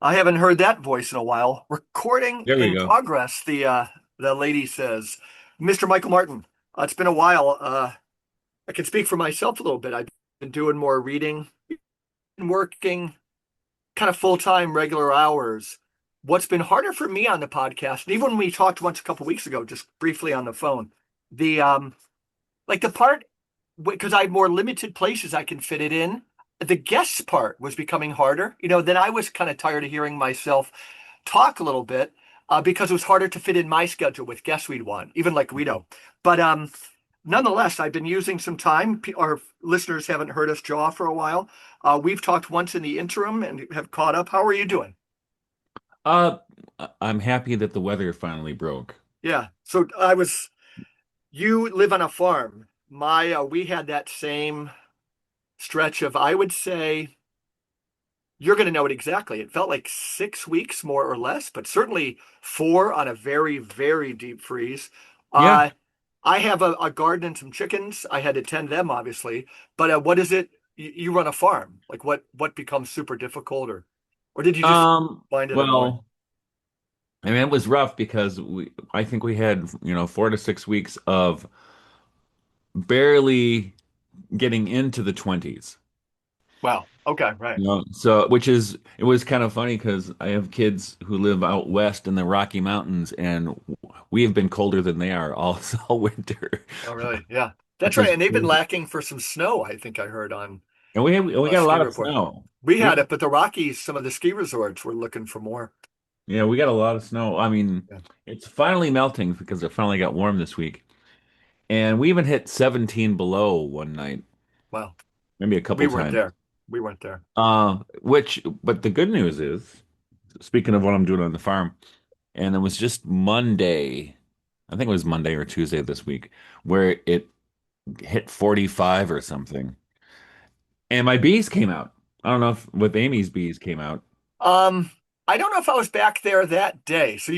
I haven't heard that voice in a while. Recording There we in go. progress, the lady says. Mr. Michael Martin, it's been a while. I can speak for myself a little bit. I've been doing more reading and working kind of full-time regular hours. What's been harder for me on the podcast, and even when we talked once a couple weeks ago, just briefly on the phone, the like the part because I had more limited places I can fit it in. The guest part was becoming harder. Then I was kind of tired of hearing myself talk a little bit because it was harder to fit in my schedule with guests we'd want, even like Guido. But nonetheless, I've been using some time. Our listeners haven't heard us jaw for a while. We've talked once in the interim and have caught up. How are you doing? Uh, I'm happy that the weather finally broke. Yeah. You live on a farm. We had that same stretch of, I would say, you're going to know it exactly. It felt like 6 weeks, more or less, but certainly four on a very, very deep freeze. Yeah. Uh, I have a garden and some chickens. I had to tend them, obviously. But what is it? You run a farm. Like what becomes super difficult, or did you just find it annoying? Well, I mean, it was rough because I think we had, 4 to 6 weeks of barely getting into the 20s. Wow. Okay. Right. So it was kind of funny because I have kids who live out west in the Rocky Mountains, and we have been colder than they are all, all winter, Oh, really? Yeah. That's which right. is And they've been crazy. lacking for some snow, I think I heard on And we a got a ski lot of report. snow. We We had it, but the Rockies, some of the ski resorts were looking for more. Yeah, we got a lot of snow. I mean, Yeah. it's finally melting because it finally got warm this week. And we even hit 17 below one night, Wow. maybe a We couple weren't times. there. We weren't there. But the good news is, speaking of what I'm doing on the farm, and it was just Monday, I think it was Monday or Tuesday this week, where it hit 45 or something. And my bees came out. I don't know if with Amy's bees came out. Um, I don't know if I was back there that day. So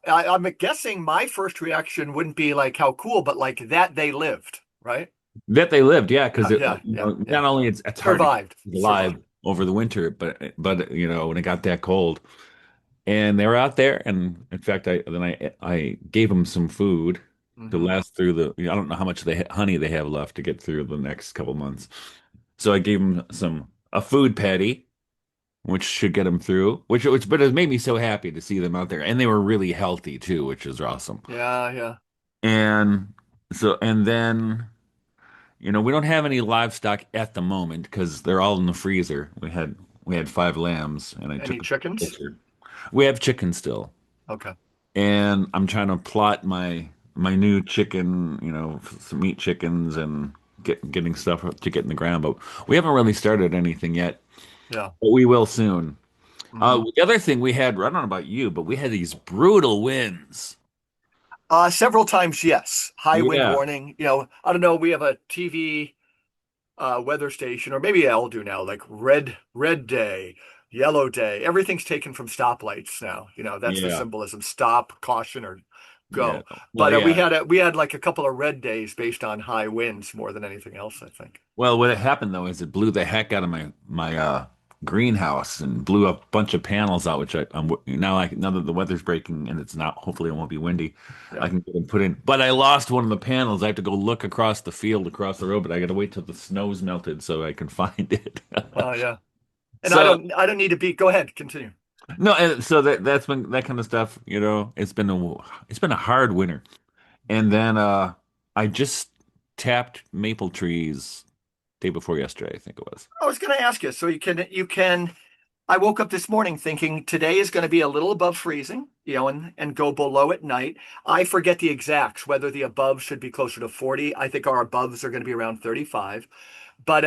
I'm guessing my first reaction wouldn't be like how cool, but like that they lived, right? That they lived, yeah, because Yeah, yeah, yeah. not only it's hard to keep Survived, alive survived. over the winter, but when it got that cold, and they were out there, and in fact, I gave them some food to Hmm. last through I don't know how much honey they have left to get through the next couple months, so I gave them a food patty, which should get them through, but it made me so happy to see them out there, and they were really healthy too, which is awesome, Yeah, yeah. and and then. We don't have any livestock at the moment because they're all in the freezer. We had five lambs, and I Any took a chickens? picture. We have chicken still, Okay. and I'm trying to plot my new chicken, some meat chickens and getting stuff to get in the ground. But we haven't really started anything yet, Yeah. but we will soon. Hmm. The other thing we had, I don't know about you, but we had these brutal winds. Several times, yes. High wind Yeah, warning. I don't know. We have a TV weather station, or maybe I'll do now, like red day, yellow day. Everything's taken from stoplights now. That's the yeah, symbolism: stop, caution, or yeah. go. Well, But yeah. we had like a couple of red days based on high winds more than anything else, I think. Well, what happened though is it blew the heck out of my greenhouse and blew a bunch of panels out, which now that the weather's breaking and it's not, hopefully it won't be windy, I Yeah. can get them put in. But I lost one of the panels. I have to go look across the field, across the road, but I got to wait till the snow's melted so I can find it. Oh, yeah. And So I don't need to be. Go ahead, continue. no, and so that's been that kind of stuff. It's been a hard winter, and then I just tapped maple trees day before yesterday, I think it was. I was going to ask you. So you can. I woke up this morning thinking today is going to be a little above freezing, and go below at night. I forget the exacts, whether the above should be closer to 40. I think our aboves are going to be around 35. But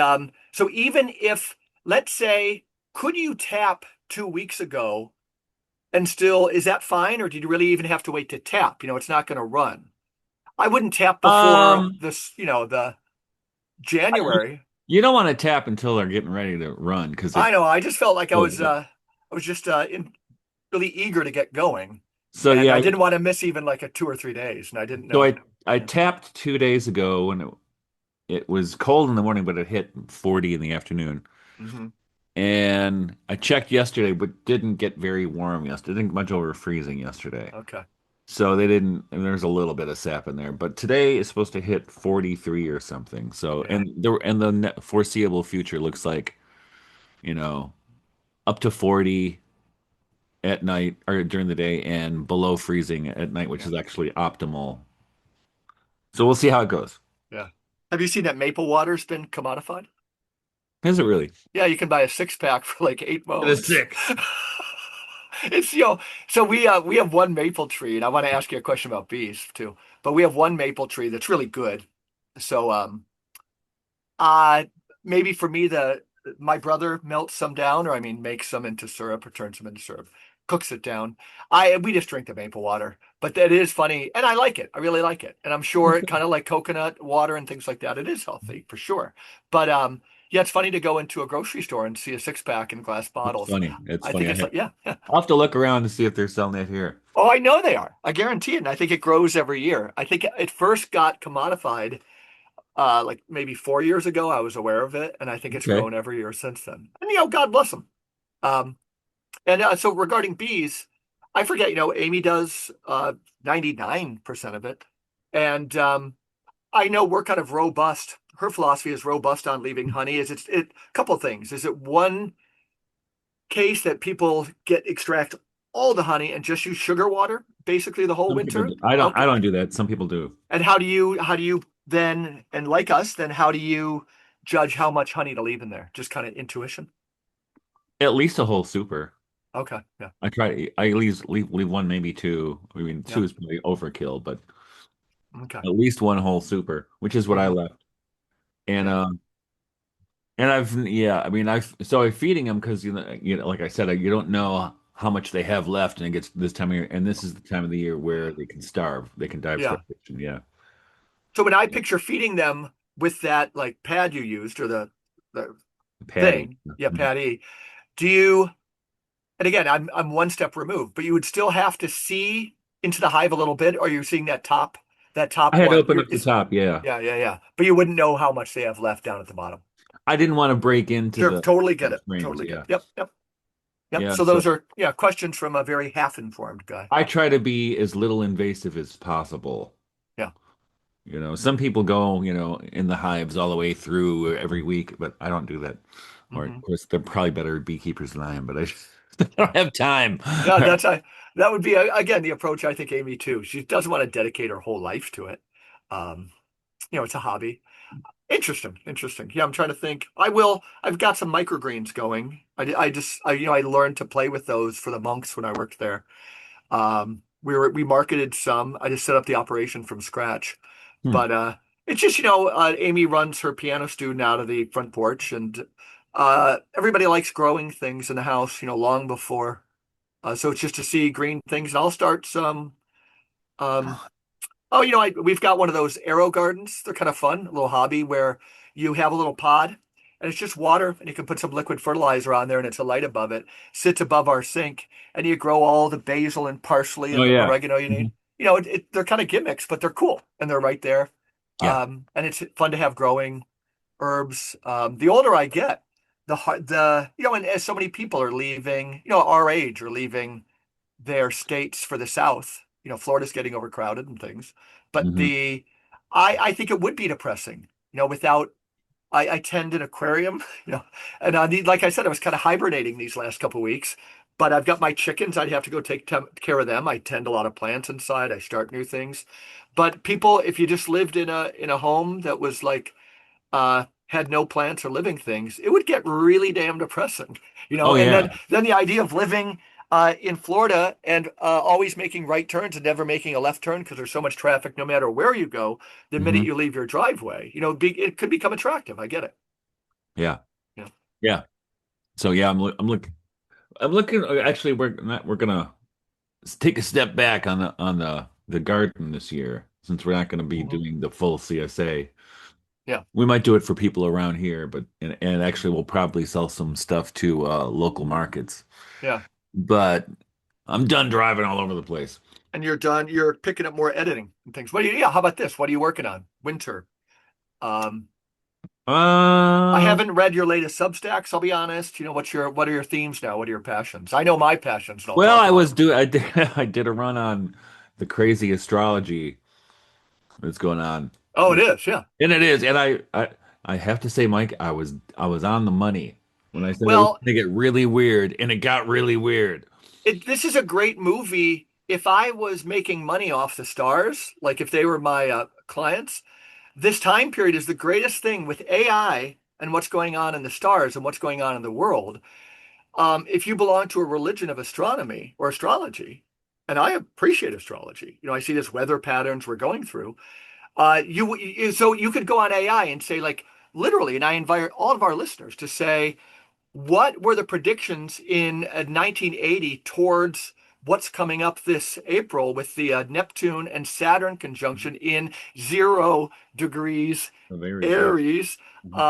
so even if, let's say, could you tap 2 weeks ago and still, is that fine? Or did you really even have to wait to tap? It's not going to run. I wouldn't tap before Um, the you January. you don't want to tap until they're getting ready to run because I know. I just felt like oh, yeah. I was just really eager to get going, So and yeah, I didn't want to miss even like a 2 or 3 days, and I didn't so know. I Yeah. tapped 2 days ago when it was cold in the morning, but it hit 40 in the afternoon. Hmm. And I checked yesterday, but didn't get very warm yesterday. Didn't get much over freezing yesterday. Okay. So they didn't, and there's a little bit of sap in there. But today is supposed to hit 43 or something. So, Yeah. and the foreseeable future looks like, you know, up to 40 at night or during the day and below freezing at night, which Yeah. is actually optimal. So we'll see how it goes. Yeah. Have you seen that maple water's been commodified? Is it really? Yeah, you can buy a six pack for like 8 bones. Six. It's so we have one maple tree, and I want to ask you a question about bees too. But we have one maple tree that's really good. So uh maybe for me the my brother melts some down, or I mean makes some into syrup or turns them into syrup, cooks it down. I We just drink the maple water. But that is funny, and I like it. I really like it. And I'm sure it kind of like coconut water and things like that. It is healthy for sure. But yeah, it's funny to go into a grocery store and see a six pack in glass It's bottles. funny. It's I funny. think it's like, yeah, yeah. I'll have to look around to see if they're selling it here. Oh, I know they are. I guarantee it. And I think it grows every year. I think it first got commodified like maybe 4 years ago. I was aware of it, and I think it's Okay. grown every year since then. And God bless them. Um, and so regarding bees, I forget. Amy does 99% of it, and I know we're kind of robust. Her philosophy is robust on leaving honey. Is it a couple of things? Is it one case that people extract all the honey and just use sugar water basically the whole Some people winter? do. I don't. I Okay. don't do that. Some people do. And how do you then, and like us, then how do you judge how much honey to leave in there? Just kind of intuition? At least a whole super. Okay. Yeah. I try. I at least leave one, maybe two. I mean, two Yeah. is probably overkill, but Okay. at least one whole super, which is what I Hmm. left. And Yeah. yeah. I mean, I'm feeding them because like I said, you don't know how much they have left, and it gets this time of year, and this is the time of the year where they can starve. They can die of Yeah. starvation. Yeah. So when I picture feeding them with that like pad you used, or the Patty. thing, yeah, Mhm. patty, do you, and again, I'm one step removed, but you would still have to see into the hive a little bit, or you're seeing that I top had one. opened up the top. Yeah. Yeah, yeah, yeah. But you wouldn't know how much they have left down at the bottom. I didn't want to break into Sure, the totally get it. frames. Totally get Yeah. it. Yep, yep, yep. Yeah. So So those are, yeah, questions from a very half-informed guy. I try to be as little invasive as possible. Yeah. Some people go, in the hives all the way through every week, but I don't do that. Or, of Hmm. course, they're probably better beekeepers than I am, but I just Yeah. don't have time. Yeah, that would be again the approach I think Amy too. She doesn't want to dedicate her whole life to it. Um, it's a hobby. Interesting, interesting. Yeah, I'm trying to think. I've got some microgreens going. I learned to play with those for the monks when I worked there. We marketed some. I just set up the operation from scratch. Hmm. But it's just, Amy runs her piano student out of the front porch, and everybody likes growing things in the house, long before. So it's just to see green things, and I'll start some. Um, oh, we've got one of those arrow gardens. They're kind of fun, a little hobby where you have a little pod, and it's just water, and you can put some liquid fertilizer on there, and it's a light above it. Sits above our sink, and you grow all the basil and parsley Oh, and yeah. oregano you need. Mhm. They're kind of gimmicks, but they're cool, and they're right there. Yeah. And it's fun to have growing herbs. The older I get, and as so many people are leaving, our age are leaving their states for the South. Florida's getting overcrowded and things. But Hmm. I think it would be depressing, without, I tend an aquarium, and like I said, I was kind of hibernating these last couple of weeks. But I've got my chickens. I'd have to go take care of them. I tend a lot of plants inside. I start new things. But people, if you just lived in a home that was like had no plants or living things, it would get really damn depressing, Oh, And yeah. then the idea of living in Florida and always making right turns and never making a left turn because there's so much traffic no matter where you go. The minute Hmm. you leave your driveway, it could become attractive. I get it. Yeah. Yeah. Yeah. So, yeah, I'm looking, actually, we're gonna take a step back on the garden this year, since we're not going to be Hmm. doing the full CSA. Yeah. We might do it for people around here, but and actually we'll probably sell some stuff to local markets. Yeah. But I'm done driving all over the place. And you're done. You're picking up more editing and things. Yeah. How about this? What are you working on? Winter. Um, I Uh, haven't read your latest Substacks, I'll be honest. What are your themes now? What are your passions? I know my passions and I'll well, talk about them. I did I did a run on the crazy astrology that's going on. Oh, it is, yeah. And it is, and I have to say, Mike, I was on the money when I said it was Well, going to get really weird, and it got really weird. this is a great movie. If I was making money off the stars, like if they were my clients, this time period is the greatest thing with AI and what's going on in the stars and what's going on in the world. If you belong to a religion of astronomy or astrology, and I appreciate astrology, I see this weather patterns we're going through. So you could go on AI and say like literally, and I invite all of our listeners to say what were the predictions in 1980 towards what's coming up this April with the Neptune and Saturn conjunction in 0 degrees Of Aries, yeah. Aries? Mhm.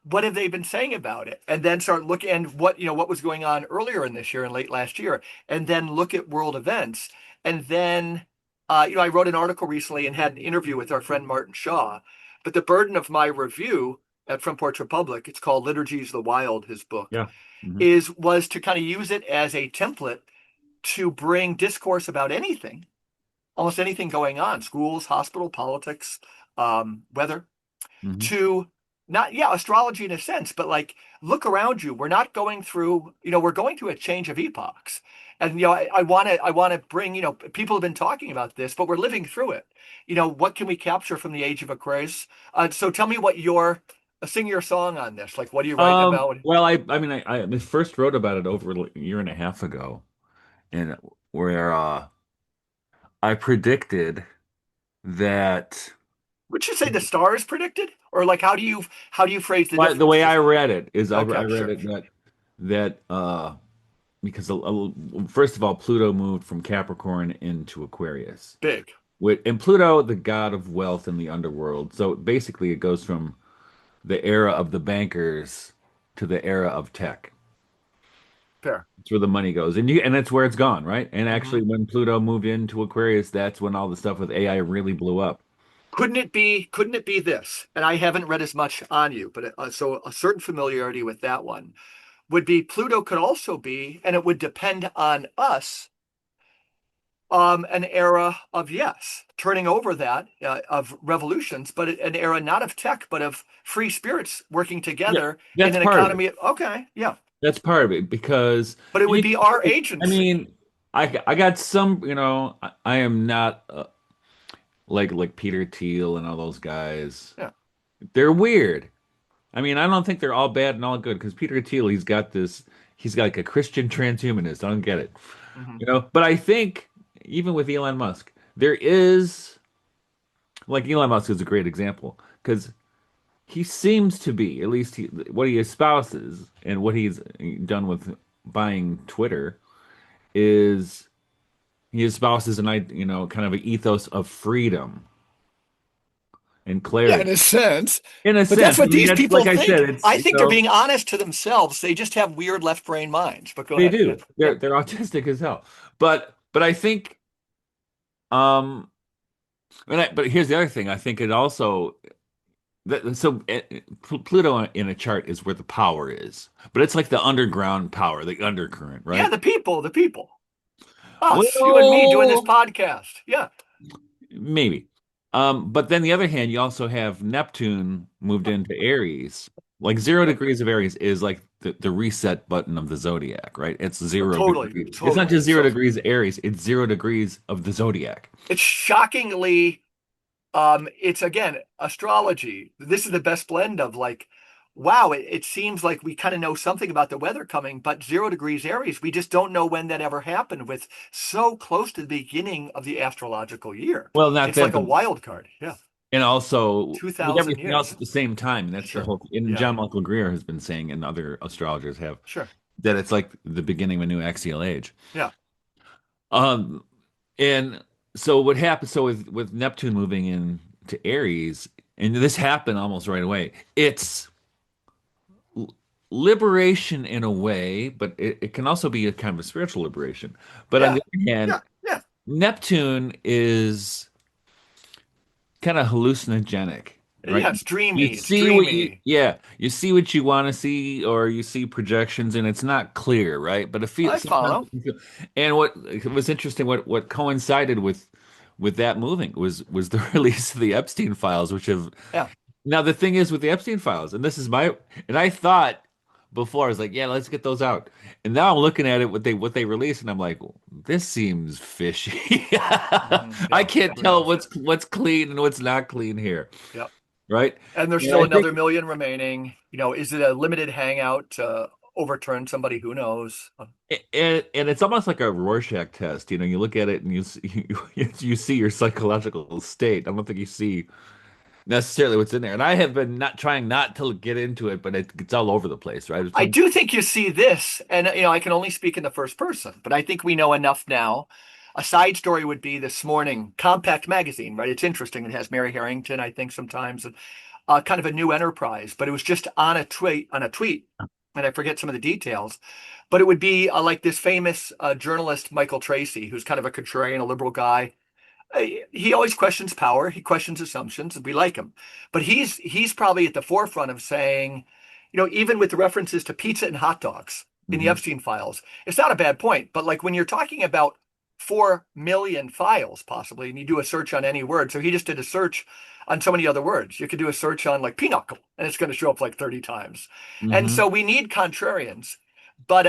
What have they been saying about it? And then start looking and what was going on earlier in this year and late last year, and then look at world events. And then, I wrote an article recently and had an interview with our friend Martin Shaw. But the burden of my review at Front Porch Republic, it's called Liturgies the Wild, his book, Yeah. Hmm. was to kind of use it as a template to bring discourse about anything, almost anything going on, schools, hospital, politics, weather, Hmm. to not, yeah, astrology in a sense, but like look around you. We're not going through, we're going through a change of epochs. And I want to bring, people have been talking about this, but we're living through it. What can we capture from the age of Aquarius? So tell me what sing your song on this. Like, what are you writing about? Well, I mean, I first wrote about it over a year and a half ago, and where I predicted that. Would you say the stars predicted, or like how do you phrase the But the way I differences? read it is, I Okay, read sure, it that because first of all, Pluto moved from Capricorn into Aquarius. big, And Pluto, the god of wealth in the underworld. So basically, it goes from the era of the bankers to the era of tech. fair. It's where the money goes, and that's where it's gone, right? And Hmm. actually, when Pluto moved into Aquarius, that's when all the stuff with AI really blew up. Couldn't it be this? And I haven't read as much on you, but so a certain familiarity with that one would be Pluto could also be, and it would depend on us, an era of yes, turning over that of revolutions, but an era not of tech, but of free spirits working Yeah, together in that's an part of it. economy. Okay, yeah, That's part of it because but it would you, be our I agency. mean, I got some, I am not like Peter Thiel and all those guys. Yeah. They're weird. I mean, I don't think they're all bad and all good because Peter Thiel, he's got like a Christian transhumanist. I don't get it, Hmm. But I think even with Elon Musk, there is like Elon Musk is a great example because he seems to be, at least what he espouses and what he's done with buying Twitter is he espouses kind of an ethos of freedom and Yeah, in clarity. a sense. In a But that's sense, I what mean, these that's like people I said, think. it's I think they're being honest to themselves. They just have weird left brain minds. But go they ahead. Yeah. do. Yeah. They're autistic as hell. But I think but here's the other thing. I think it also Pluto in a chart is where the power is, but it's like the underground power, the undercurrent, Yeah, right? the people. Us, you and me doing this Well, podcast. Yeah. maybe. But then the other hand, you also have Neptune moved into Aries. Like 0 degrees of Aries is like the reset button of the zodiac, right? It's Oh, zero totally. degrees. It's not Totally. just zero So degrees Aries, it's 0 degrees of the zodiac. it's shockingly, it's again, astrology. This is the best blend of like, wow, it seems like we kind of know something about the weather coming, but 0 degrees Aries, we just don't know when that ever happened with so close to the beginning of the astrological year. Well, not It's that, like a but wild card. Yeah. and also with 2,000 everything else years. at the same time. And that's the Sure. whole, and Yeah. John Michael Greer has been saying, and other astrologers have, Sure. that it's like the beginning of a new axial age. Yeah. Um, and so what happened? So with Neptune moving in to Aries, and this happened almost right away. It's liberation in a way, but it can also be a kind of a spiritual liberation. But on Yeah. the other hand, Yeah. Neptune is kind of hallucinogenic. right? Yeah, it's You dreamy. It's see what you, dreamy. yeah, you see what you want to see, or you see projections, and it's not clear, right? But it I feels sometimes. follow. And what was interesting, what coincided with that moving was the release of the Epstein files, which have Yeah. now the thing is with the Epstein files, and this is my, and I thought before I was like, yeah, let's get those out, and now I'm looking at it what they released, and I'm like, this seems fishy. I Yeah. can't tell Yeah. what's clean and what's not clean here, Yeah. right? And there's And still I think, another million remaining. Is it a limited hangout to overturn somebody? Who knows? and it's almost like a Rorschach test. You look at it and you see your psychological state. I don't think you see necessarily what's in there. And I have been not trying not to get into it, but it's all over the place, right? It's I some, do think you see this, and I can only speak in the first person, but I think we know enough now. A side story would be this morning, Compact Magazine, right? It's interesting. It has Mary Harrington, I think, sometimes, and kind of a new enterprise, but it was just on a tweet, and I forget some of the details. But it would be like this famous journalist, Michael Tracy, who's kind of a contrarian, a liberal guy. He always questions power. He questions assumptions, and we like him. But he's probably at the forefront of saying, even with the references to pizza and hot dogs in the hmm Epstein files, it's not a bad point. But like when you're talking about 4 million files possibly, and you do a search on any word, so he just did a search on so many other words. You could do a search on like pinochle, and it's going to show up like 30 times. And hmm so we need contrarians. But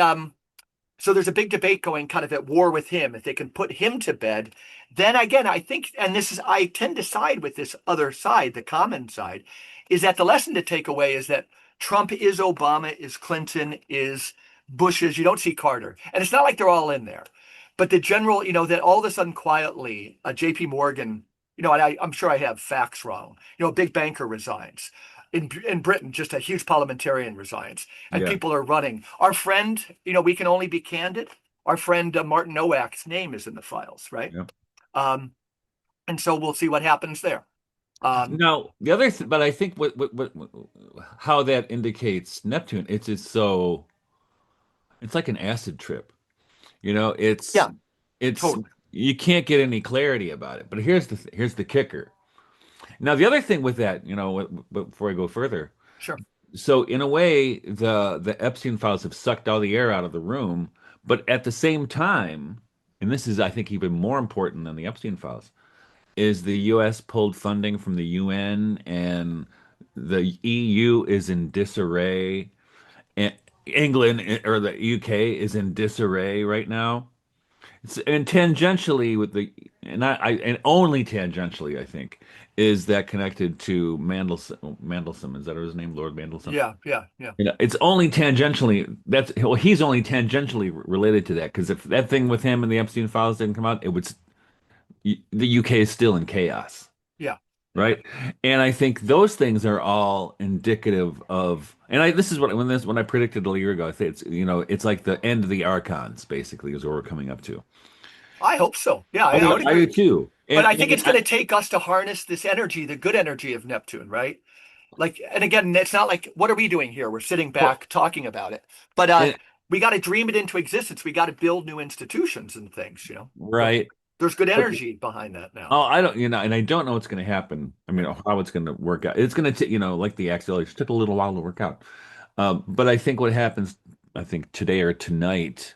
so there's a big debate going kind of at war with him. If they can put him to bed, then again, I think, and I tend to side with this other side, the common side, is that the lesson to take away is that Trump is Obama, is Clinton, is Bush's. You don't see Carter. And it's not like they're all in there. But the general, that all of a sudden quietly, JP Morgan, and I'm sure I have facts wrong, a big banker resigns. In Britain, just a huge parliamentarian resigns and Yeah, people are running. Our friend, we can only be candid. Our friend Martin Nowak's name is in the files, right? yeah. Um, and so we'll see what happens there. Um, Now, the other th but I think how that indicates Neptune, it's like an acid trip. You know, it's yeah, it's totally. you can't get any clarity about it. But here's the kicker. Now, the other thing with that, before I go further, Sure. so in a way, the Epstein files have sucked all the air out of the room, but at the same time, and this is, I think, even more important than the Epstein files, is the U.S. pulled funding from the UN and the EU is in disarray. And England or the UK is in disarray right now. And tangentially with and only tangentially, I think, is that connected to Mandelson, is that his name, Lord Mandelson? Yeah, yeah, yeah, It's only tangentially he's only tangentially related to that because if that thing with him and the Epstein files didn't come out, the UK is still in chaos, yeah, yeah. right? And I think those things are all indicative of, and this is when I predicted a year ago, I say it's like the end of the archons, basically, is what we're coming up to. I hope so. Yeah, I I do, would I do agree. too. But And, I think and it's going to take us to harness this energy, the good energy of Neptune, right? Like, and again, it's not like, what are we doing here? We're sitting well, back talking about it. But and, we got to dream it into existence. We got to build new institutions and things. But right. there's good But energy behind that now. oh, I don't, and I don't know what's going to happen. I mean, how it's going to work out. It's going to take, like the acceleration, it took a little while to work out. But I think what happens, I think today or tonight,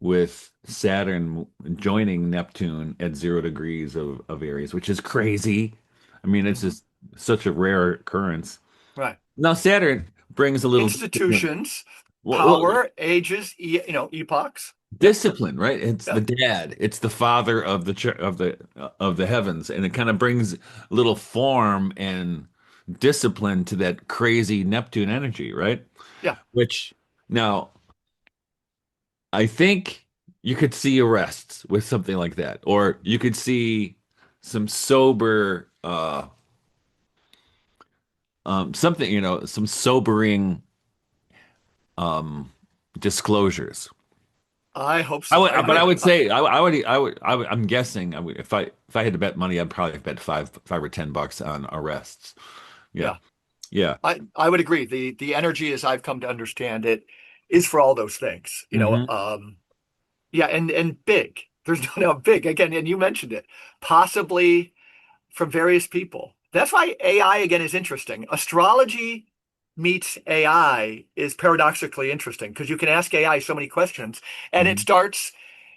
with Saturn joining Neptune at 0 degrees of Aries, which is crazy. I mean, it's Hmm. just such a rare occurrence. Right. Now, Saturn brings a little discipline. Institutions, Well, power, ages, epochs. Yeah, discipline, right? It's the yeah, dad. It's the father of the heavens, and it kind of brings a little form and discipline to that crazy Neptune energy, right? yeah. Which now I think you could see arrests with something like that, or you could see some sober, something, some sobering disclosures. I hope so. But I would say, I'm guessing, if I had to bet money, I'd probably bet five or $10 on arrests. Yeah, yeah. yeah. I would agree. The energy, as I've come to understand it, is for all those things. hmm Yeah, and big. There's no big again, and you mentioned it. Possibly from various people. That's why AI again is interesting. Astrology meets AI is paradoxically interesting because you can ask AI so many questions and Mhm.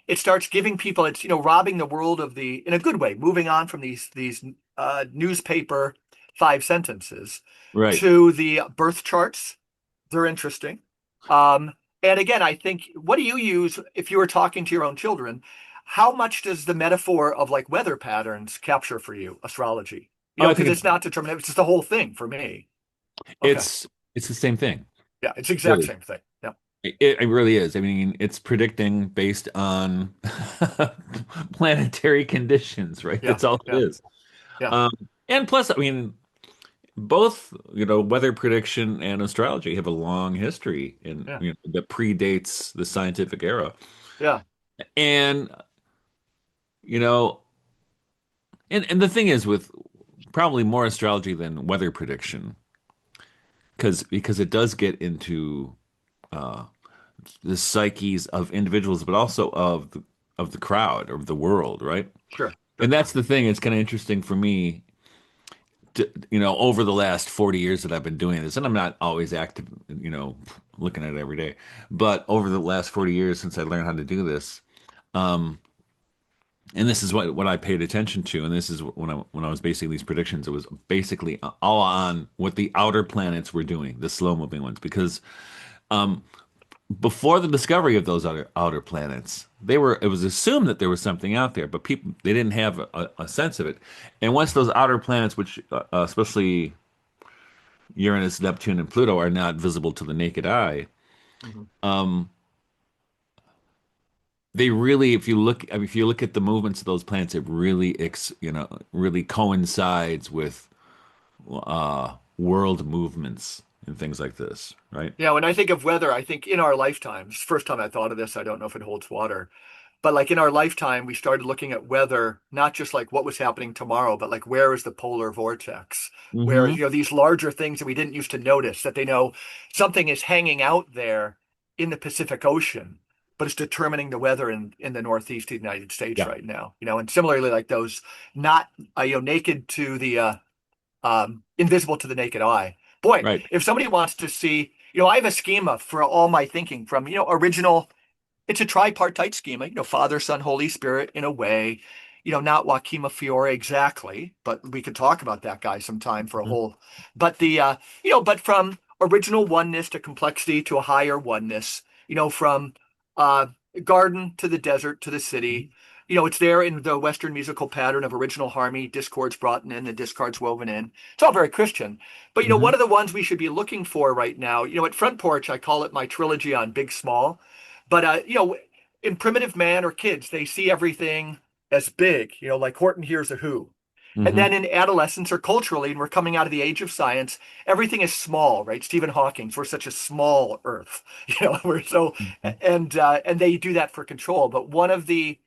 it starts giving people it's robbing the world of the in a good way, moving on from these newspaper 5 sentences Right. to the birth charts. They're interesting. Um, and again, I think what do you use if you were talking to your own children? How much does the metaphor of like weather patterns capture for you, astrology? Oh, I think Because it's not determinative, it's just the whole thing for me. Okay. it's it's the same thing, Yeah, it's the exact really. same thing. Yeah. It really is. I mean, it's predicting based on planetary conditions, right? Yeah. That's all it Yeah. is. Yeah. Um, and plus, I mean, both, weather prediction and astrology have a long history in, Yeah. that predates the scientific era. Yeah. And, you know, and the thing is with probably more astrology than weather prediction, because it does get into uh, the psyches of individuals, but also of the crowd, of the world, right? Sure. And Sure. that's the thing. It's kind of interesting for me, over the last 40 years that I've been doing this, and I'm not always active, looking at it every day, but over the last 40 years since I learned how to do this, um, and this is what I paid attention to, and this is when I was basing these predictions, it was basically all on what the outer planets were doing, the slow moving ones, because um, before the discovery of those outer planets, it was assumed that there was something out there, but people they didn't have a sense of it. And once those outer planets, which especially Uranus, Neptune, and Pluto, are not visible to the naked eye, Mhm. um, they really, if you look, I mean, if you look at the movements of those planets, it really, really coincides with world movements and things like this, right? Yeah. When I think of weather, I think in our lifetimes, first time I thought of this, I don't know if it holds water. But like in our lifetime, we started looking at weather, not just like what was happening tomorrow, but like where is the polar vortex? Where, Hmm. these larger things that we didn't used to notice, that they know something is hanging out there in the Pacific Ocean, but it's determining the weather in the Northeast of the United States Yeah, right now. And similarly, like those not, naked to the, invisible to the naked eye. Boy, right. if somebody wants to see, I have a schema for all my thinking from, original it's a tripartite schema, Father, Son, Holy Spirit in a way, not Joachim Fiore exactly, but we could talk about that guy sometime for a Mhm. whole, but but from original oneness to complexity to a higher oneness, from uh, garden to the desert to the city. It's there in the Western musical pattern of original harmony, discords brought in, the discards woven in. It's all very Christian. But, one Hmm. of the ones we should be looking for right now, at Front Porch, I call it my trilogy on Big Small. But in primitive man or kids, they see everything as big, like Horton hears a who. And then Hmm. in adolescence or culturally, and we're coming out of the age of science, everything is small, right? Stephen Hawking's, we're such a small Earth, we're so, Mhm. and they do that for control. But one of the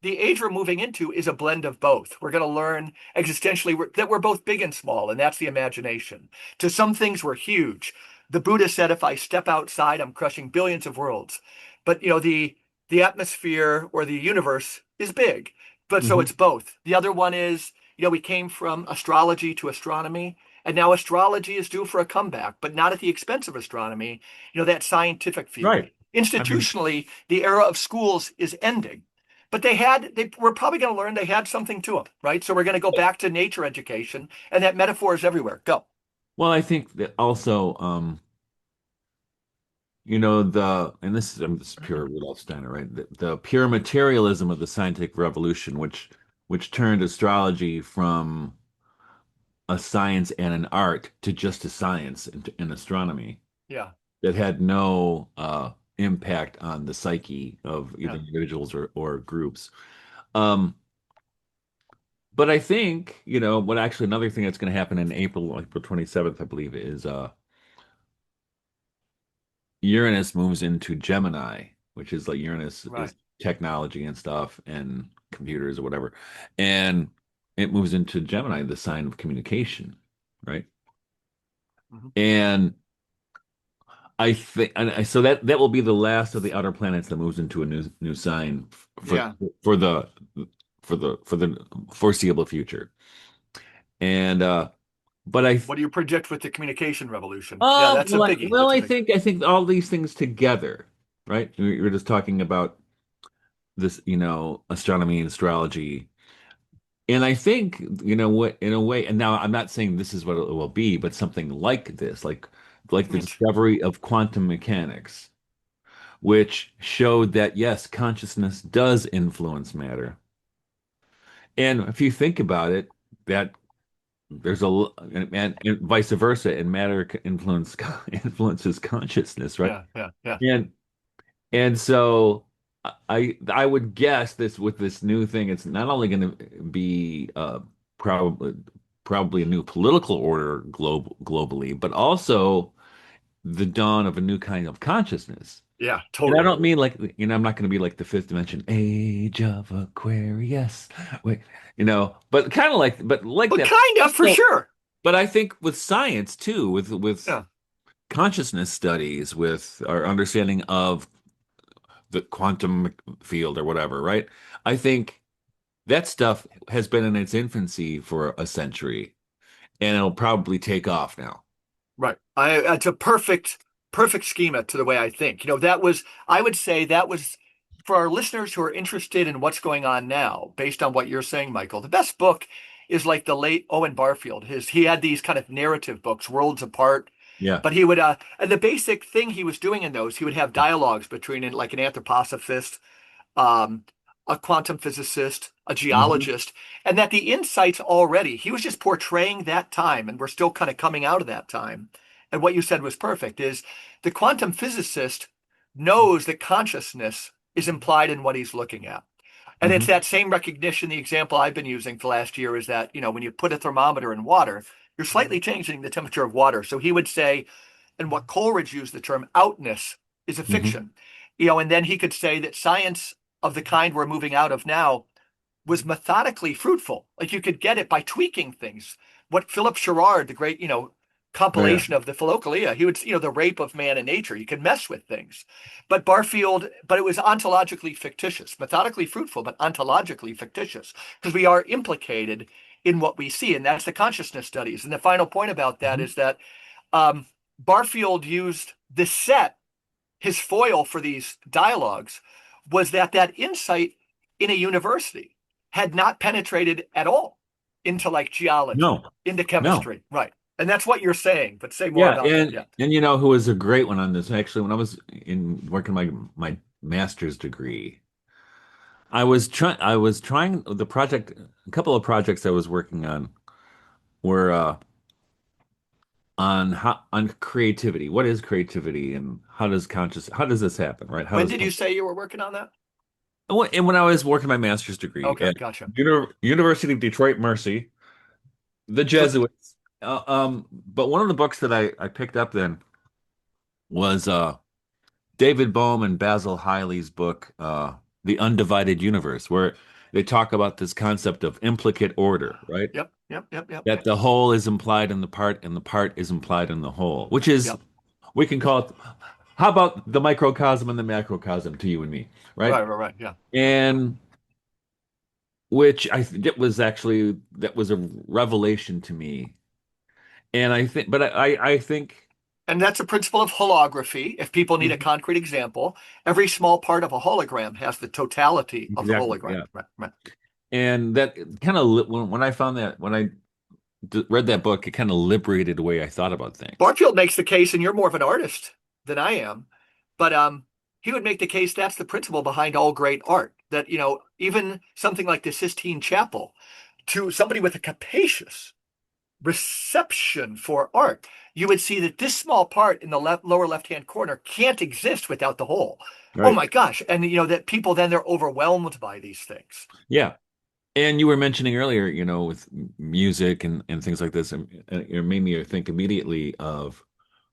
age we're moving into is a blend of both. We're going to learn existentially that we're both big and small, and that's the imagination. To some things, we're huge. The Buddha said, if I step outside, I'm crushing billions of worlds. But the atmosphere or the universe is big. But so Hmm. it's both. The other one is, we came from astrology to astronomy, and now astrology is due for a comeback, but not at the expense of astronomy, that scientific field. Right. I mean, Institutionally, the era of schools is ending. But they were probably going to learn they had something to them, right? So we're going to go back to nature education, and that metaphor is everywhere. Go. well, I think that also, and this is pure Rudolf Steiner, right? The pure materialism of the scientific revolution, which turned astrology from a science and an art to just a science in astronomy Yeah, that had no impact on the psyche of either yeah, individuals or groups. Um, but I think, what actually another thing that's going to happen in April 27th, I believe, is Uranus moves into Gemini, which is like Uranus right. is technology and stuff and computers or whatever. And it moves into Gemini, the sign of communication, right? Hmm. And I think, so that will be the last of the outer planets that moves into a new sign for Yeah, for the for the foreseeable future. And but I What do you predict with the communication revolution? Yeah, that's a biggie. well, That's a I biggie. think all these things together, right? You're just talking about this, astronomy and astrology. And I think, what in a way, and now I'm not saying this is what it will be, but something like this, like the It's, discovery of quantum mechanics, which showed that yes, consciousness does influence matter. And if you think about it, that there's and vice versa, and matter influences consciousness, right? yeah, yeah, yeah. And And so I would guess this with this new thing, it's not only going to be probably probably a new political order globally, but also the dawn of a new kind of consciousness. Yeah, And I totally. don't mean like, I'm not going to be like the fifth dimension, Age of Aquarius. Wait, but kind of but like But that. kind of for So, sure. but I think with science too, with Yeah, consciousness studies, with our understanding of the quantum field or whatever, right? I think that stuff has been in its infancy for a century and it'll probably take off now. right. It's a perfect schema to the way I think. That was, I would say that was for our listeners who are interested in what's going on now, based on what you're saying, Michael. The best book is like the late Owen Barfield. He had these kind of narrative books, Worlds Apart. Yeah. But he would, and the basic thing he was doing in those, he would have dialogues between like an anthroposophist, um, a quantum physicist, a Hmm. geologist, and that the insights already, he was just portraying that time, and we're still kind of coming out of that time. And what you said was perfect, is the quantum physicist knows that consciousness is implied in what he's looking at. And it's Hmm. that same recognition. The example I've been using for last year is that, when you put a thermometer in water, you're slightly changing the temperature of water. So he would say, and what Coleridge used the term outness is a Hmm. fiction. And then he could say that science of the kind we're moving out of now was methodically fruitful. Like you could get it by tweaking things. What Philip Sherrard, the great, Oh yeah. compilation of the Philokalia, he would, the rape of man and nature. You could mess with things. But it was ontologically fictitious, methodically fruitful, but ontologically fictitious, because we are implicated in what we see. And that's the consciousness studies. And the final point about that Hmm. is that um, Barfield used this set, his foil for these dialogues was that insight in a university had not penetrated at all into like geology, No, into no. chemistry. Right. And that's what you're saying, but say more Yeah, about that. and Yeah. and you know who was a great one on this actually when I was in working my master's degree. I was trying the project a couple of projects I was working on were on creativity. What is creativity and how does this happen, right? How When does did you say you were working on that? and when I was working my master's degree Okay, at gotcha. University of Detroit Mercy, the So Jesuits. But one of the books that I picked up then was David Bohm and Basil Hiley's book, The Undivided Universe, where they talk about this concept of implicate order, right? yep, yep, yep, yep, That the whole is implied in the part and the part is implied in the whole, which is yep. we can call it, how about the microcosm and the macrocosm to you and me, right? Right, right, right. Yeah. And which it was actually that was a revelation to me. And I think, but I think And that's a principle of holography. If people need a Mhm. concrete example, every small part of a hologram has the totality of the Exactly, hologram. yeah. Right, right. And that kind of when I found that when I read that book, it kind of liberated the way I thought about things. Barfield makes the case, and you're more of an artist than I am, but he would make the case that's the principle behind all great art. That even something like the Sistine Chapel, to somebody with a capacious reception for art, you would see that this small part in the lower left-hand corner can't exist without the whole. Oh Right. my gosh! And that people then they're overwhelmed by these things. Yeah. And you were mentioning earlier, with music and things like this, and it made me think immediately of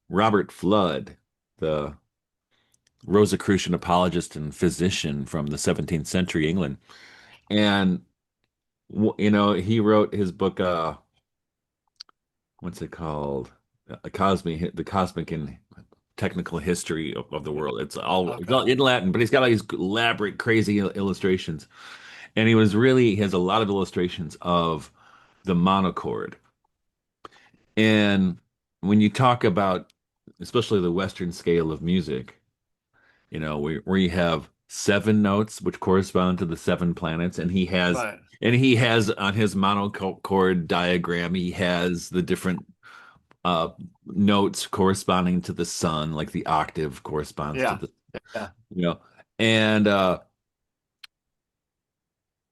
Robert Flood, the Rosicrucian apologist and physician from the 17th century England. And he wrote his book, what's it called? The cosmic and technical history of the world. It's all Okay. in Latin, but he's got all these elaborate, crazy illustrations. And he has a lot of illustrations of the monochord. And when you talk about, especially the Western scale of music, where you have seven notes which correspond to the seven planets, Right. and he has on his monochord diagram, he has the different uh notes corresponding to the sun, like the octave corresponds to Yeah. the, Yeah. you know, and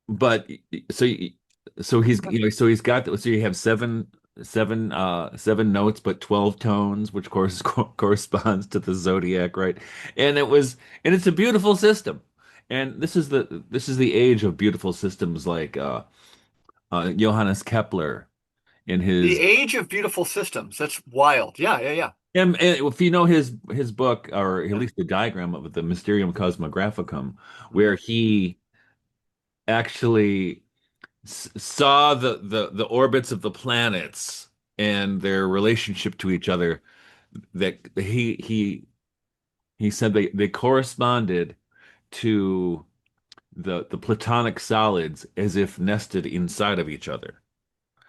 but so so so he's got, so you have seven notes but 12 tones, which corresponds to the zodiac, right? And it's a beautiful system. And this is the age of beautiful systems, like Johannes Kepler in The his, age of beautiful systems. That's wild. Yeah. Yeah. Yeah. and if you know his book, or at Yeah. least the diagram of the Mysterium Cosmographicum, Mhm. where he actually saw the orbits of the planets and their relationship to each other, that he said they corresponded to the platonic solids as if nested inside of each other,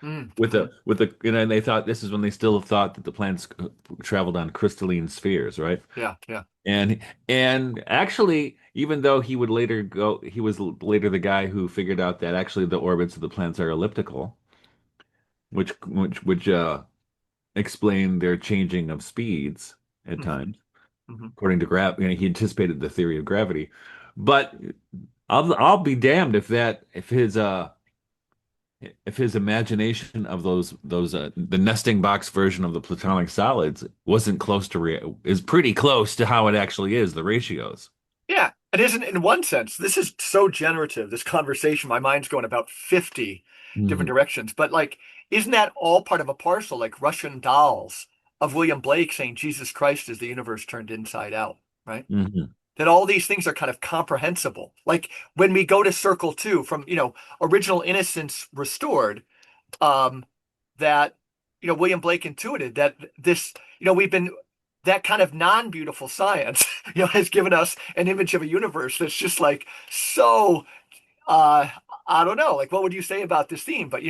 Mhm. and they thought, this is when they still thought that the planets traveled on crystalline spheres, right? Yeah. Yeah. And actually, even though he was later the guy who figured out that actually the orbits of the planets are elliptical, which explain their changing of speeds at Mhm. times, Mhm. according to he anticipated the theory of gravity. But I'll be damned if his imagination of those the nesting box version of the platonic solids wasn't close to is pretty close to how it actually is, the ratios. Yeah. It isn't, in one sense. This is so generative, this conversation. My mind's going about 50 different Hmm. directions. But like, isn't that all part of a parcel, like Russian dolls of William Blake saying Jesus Christ is the universe turned inside out, right? Hmm. That all these things are kind of comprehensible. Like when we go to circle two from, original innocence restored, um, that, William Blake intuited that this, we've been, that kind of non-beautiful science, has given us an image of a universe that's just like so, uh, I don't know, like what would you say about this theme? But,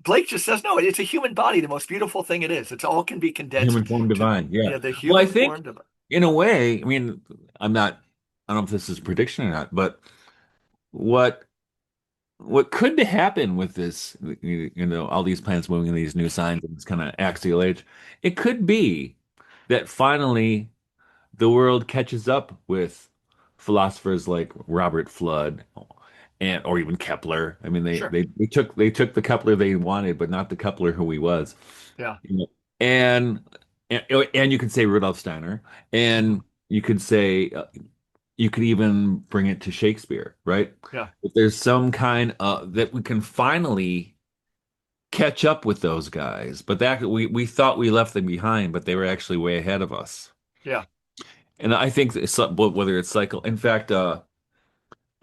Blake just says, no, it's a human body, the most beautiful thing it is. It's all can be condensed Human form to, divine, yeah. the Well, I human think form of, in a way, I mean, I don't know if this is a prediction or not, but what what could happen with this, all these planets moving in these new signs and this kind of axial age, it could be that finally the world catches up with philosophers like Robert Flood, or even Kepler. I mean, sure. they took the Kepler they wanted, but not the Kepler who he was. Yeah. You know, And and you could say Rudolf Steiner, Hmm. and you could say you could even bring it to Shakespeare, right? Yeah. If there's some kind that we can finally catch up with those guys, but that we thought we left them behind, but they were actually way ahead of us. Yeah. And I think whether it's cycle, in fact, But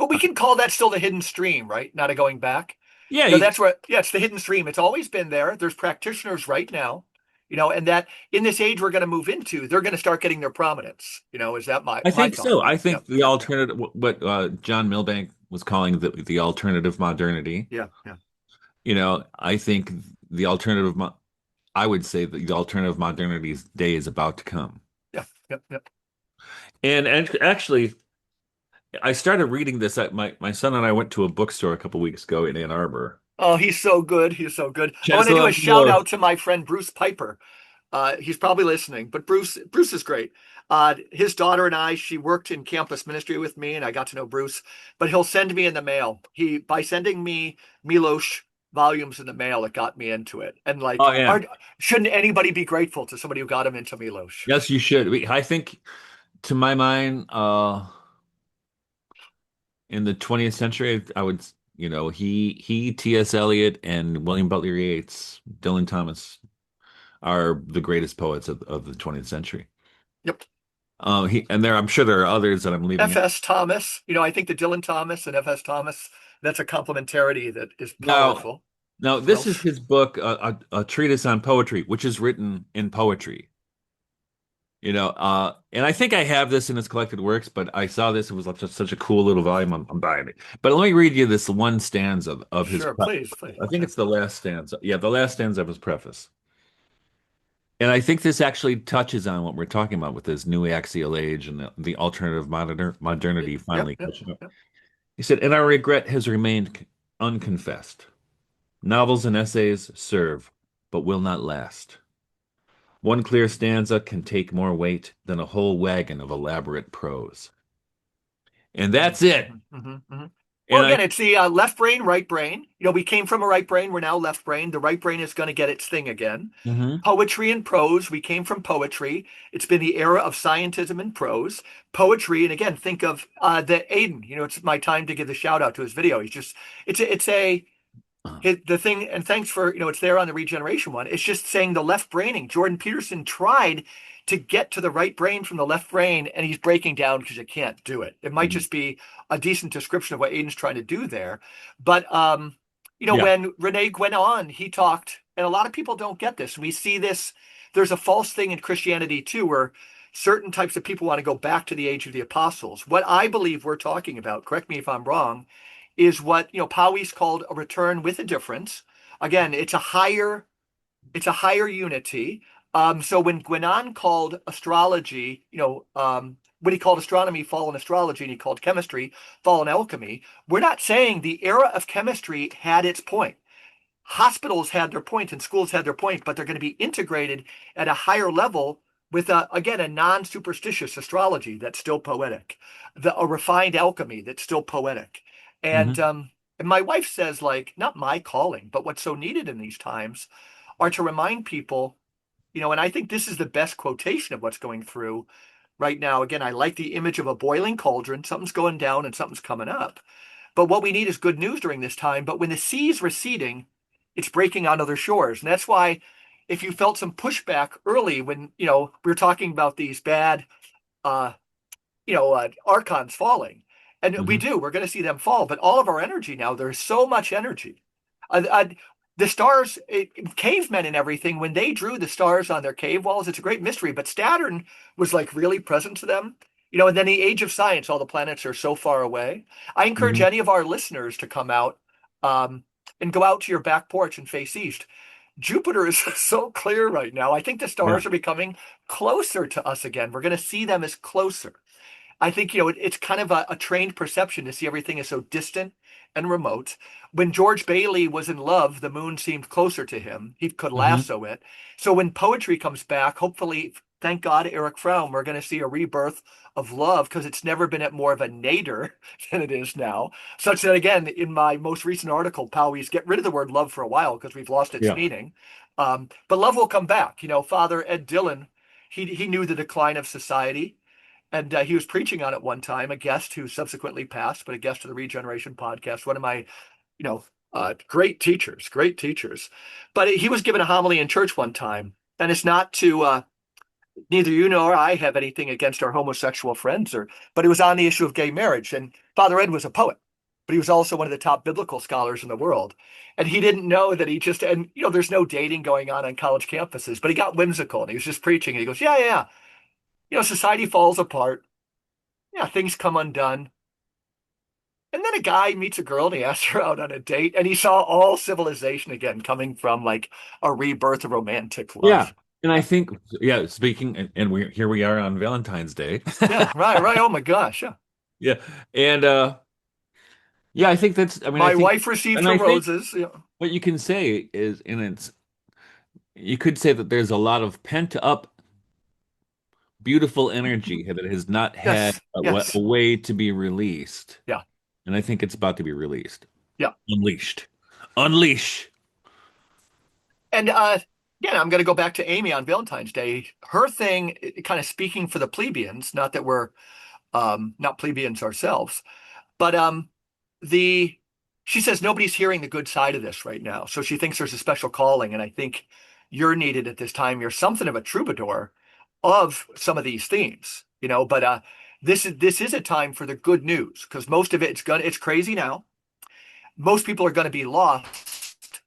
we can call that still the hidden stream, right? Not a going back. yeah, That's where, yeah, it's the hidden stream. It's always been there. There's practitioners right now, and that in this age we're going to move into, they're going to start getting their prominence. Is that my I my think thought? so. I Yeah, think the alternative, what John Milbank was calling the alternative modernity. yeah, yeah, I think the alternative, I would say that the alternative modernity's day is about to come. yeah, yeah, yeah. And actually, I started reading this. My son and I went to a bookstore a couple weeks ago in Ann Arbor. Oh, he's so good. He's so good. I want to Chancellor do a of the shout War. out to my friend Bruce Piper. He's probably listening, but Bruce is great. His daughter and I, she worked in campus ministry with me, and I got to know Bruce. But he'll send me in the mail. By sending me Milosh volumes in the mail, it got me into it. And Oh like, yeah. aren't shouldn't anybody be grateful to somebody who got him into Milosh? Yes, you should. I think, to my mind, in the 20th century, I would, T.S. Eliot and William Butler Yeats, Dylan Thomas are the greatest poets of the 20th century. Yep. I'm sure there are others that I'm leaving out. F.S. Thomas. I think the Dylan Thomas and F.S. Thomas, that's a complementarity that is Now, powerful. this is Welsh. his book, a treatise on poetry, which is written in poetry. And I think I have this in his collected works, but I saw this. It was just such a cool little volume. I'm buying it. But let me read you this one stanza of his. Sure, please, please. I think Yeah. it's the last stanza. Yeah, the last stanza of his preface. And I think this actually touches on what we're talking about with this new axial age and the alternative modernity Yep, finally yep, catching up. yep. He said, and our regret has remained unconfessed. Novels and essays serve, but will not last. One clear stanza can take more weight than a whole wagon of elaborate prose. And Mhm, that's it. mhm, mhm, mhm. Well, And I, again, it's the left brain, right brain. We came from a right brain. We're now left brain. The right brain is going to get its thing again. Mhm. Poetry and prose. We came from poetry. It's been the era of scientism and prose. Poetry, and again, think of the Aiden. It's my time to give the shout out to his video. It's a the thing, and thanks for, it's there on the regeneration one. It's just saying the left braining. Jordan Peterson tried to get to the right brain from the left brain, and he's breaking down because you can't do it. It might Mhm. just be a decent description of what Aiden's trying to do there. But Yeah. when Renee went on, he talked, and a lot of people don't get this. We see this. There's a false thing in Christianity too, where certain types of people want to go back to the age of the apostles. What I believe we're talking about, correct me if I'm wrong, is what Powys called a return with a difference. Again, it's a higher unity. So when Gwenon called astrology, when he called astronomy fallen astrology and he called chemistry fallen alchemy, we're not saying the era of chemistry had its point. Hospitals had their point and schools had their point, but they're going to be integrated at a higher level with again a non-superstitious astrology that's still poetic, a refined alchemy that's still poetic. And Mhm. um and my wife says, like, not my calling, but what's so needed in these times are to remind people, and I think this is the best quotation of what's going through right now. Again, I like the image of a boiling cauldron, something's going down and something's coming up. But what we need is good news during this time. But when the sea's receding, it's breaking on other shores. And that's why if you felt some pushback early when, we were talking about these bad uh, archons falling. And we Mhm. do, we're going to see them fall. But all of our energy now, there's so much energy. Uh, uh, the stars, cavemen and everything, when they drew the stars on their cave walls, it's a great mystery. But Saturn was like really present to them. And then the age of science, all the planets are so far away. I encourage Mhm. any of our listeners to come out um, and go out to your back porch and face east. Jupiter is so clear right now. I think the Yeah. stars are becoming closer to us again. We're going to see them as closer. I think, it's kind of a trained perception to see everything as so distant and remote. When George Bailey was in love, the moon seemed closer to him. He could Mhm. lasso it. So when poetry comes back, hopefully, thank God, Eric Fromm, we're going to see a rebirth of love because it's never been at more of a nadir than it is now. Such that, again, in my most recent article, Powys, get rid of the word love for a while because we've lost its Yeah. meaning. But love will come back. Father Ed Dillon, he knew the decline of society. And he was preaching on it one time, a guest who subsequently passed, but a guest of the Regeneration podcast, one of my, great teachers, great teachers. But he was given a homily in church one time. And it's not to, neither you nor I have anything against our homosexual friends, but it was on the issue of gay marriage. And Father Ed was a poet, but he was also one of the top biblical scholars in the world. And he didn't know that and there's no dating going on college campuses, but he got whimsical and he was just preaching. And he goes, yeah, yeah, yeah. Society falls apart. Yeah, things come undone. And then a guy meets a girl and he asks her out on a date, and he saw all civilization again coming from like a rebirth of romantic Yeah. love. And I think, yeah, speaking, and we here we are on Valentine's Day. Yeah, right, right. Oh my gosh. Yeah. Yeah. And yeah, I think that's, I mean, My wife received and her I think roses. Yeah. what you can say is, and you could say that there's a lot of pent up, beautiful energy that has not had Yes, a yes. way to be released. Yeah, And I think it's about to be released, yeah. unleashed. Unleash. And again, I'm going to go back to Amy on Valentine's Day. Her thing, kind of speaking for the plebeians, not that we're not plebeians ourselves, but the she says nobody's hearing the good side of this right now. So she thinks there's a special calling, and I think you're needed at this time. You're something of a troubadour of some of these themes, but this is a time for the good news because most of it's crazy now. Most people are going to be lost.